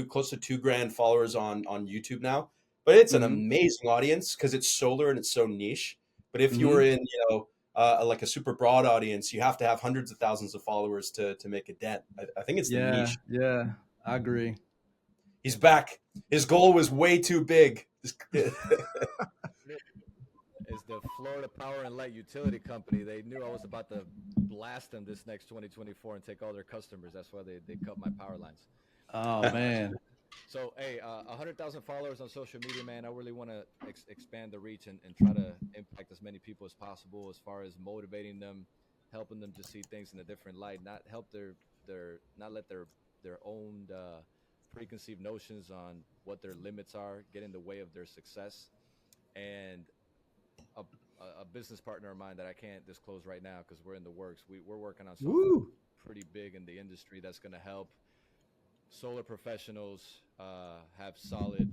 close to 2 grand followers on YouTube now, but it's an amazing audience because it's solar and it's so niche. But if you were in, like a super broad audience, you have to have hundreds of thousands of followers to make a dent. I think it's the niche. Yeah, I agree. He's back. His goal was way too big. Is the Florida Power and Light Utility Company. They knew I was about to blast them this next 2024 and take all their customers. That's why they cut my power lines. Oh, man. So, hey, 100,000 followers on social media, man. I really want to expand the reach and try to impact as many people as possible as far as motivating them, helping them to see things in a different light, not let their own preconceived notions on what their limits are get in the way of their success. And a business partner of mine that I can't disclose right now because we're in the works. We're working on something pretty big in the industry that's going to help solar professionals have solid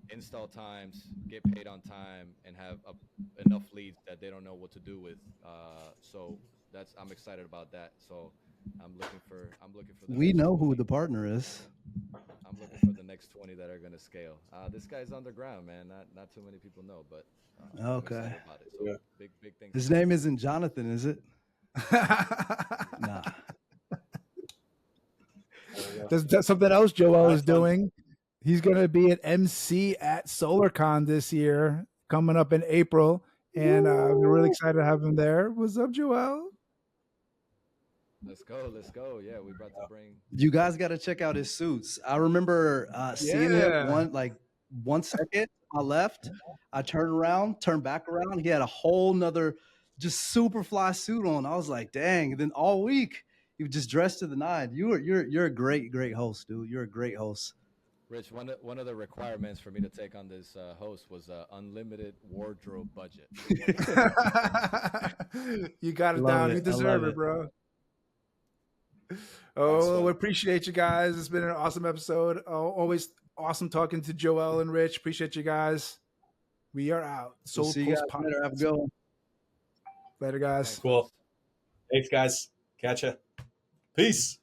install times, get paid on time, and have enough leads that they don't know what to do with. So I'm excited about that. So I'm looking for. We know who the partner is. I'm looking for the next 20 that are going to scale. This guy's underground, man. Not too many people know, but okay. So big things. His name isn't Jonathan, is it? Nah. That's something else Joel is doing. He's going to be an MC at SolarCon this year, coming up in April and we're really excited to have him there. What's up, Joel? Let's go. Let's go. Yeah, we about to bring. You guys got to check out his suits. I remember seeing Yeah. him 1 second. I left. I turned back around. He had a whole nother, just super fly suit on. I was like, dang. And then all week he was just dressed to the nine. You're a great host, dude. You're a great host. Rich, one of the requirements for me to take on this host was unlimited wardrobe budget. You got it Love down. it. You I deserve love it, it. bro. Thanks, Oh, man. we appreciate you guys. It's been an awesome episode. Oh, always awesome talking to Joel and Rich. Appreciate you guys. We are out. We'll Soul see you Pulse guys later. Have a Podcast. good one. Later, guys. Thanks, Cool. fellas. Thanks, guys. Catch ya. Peace.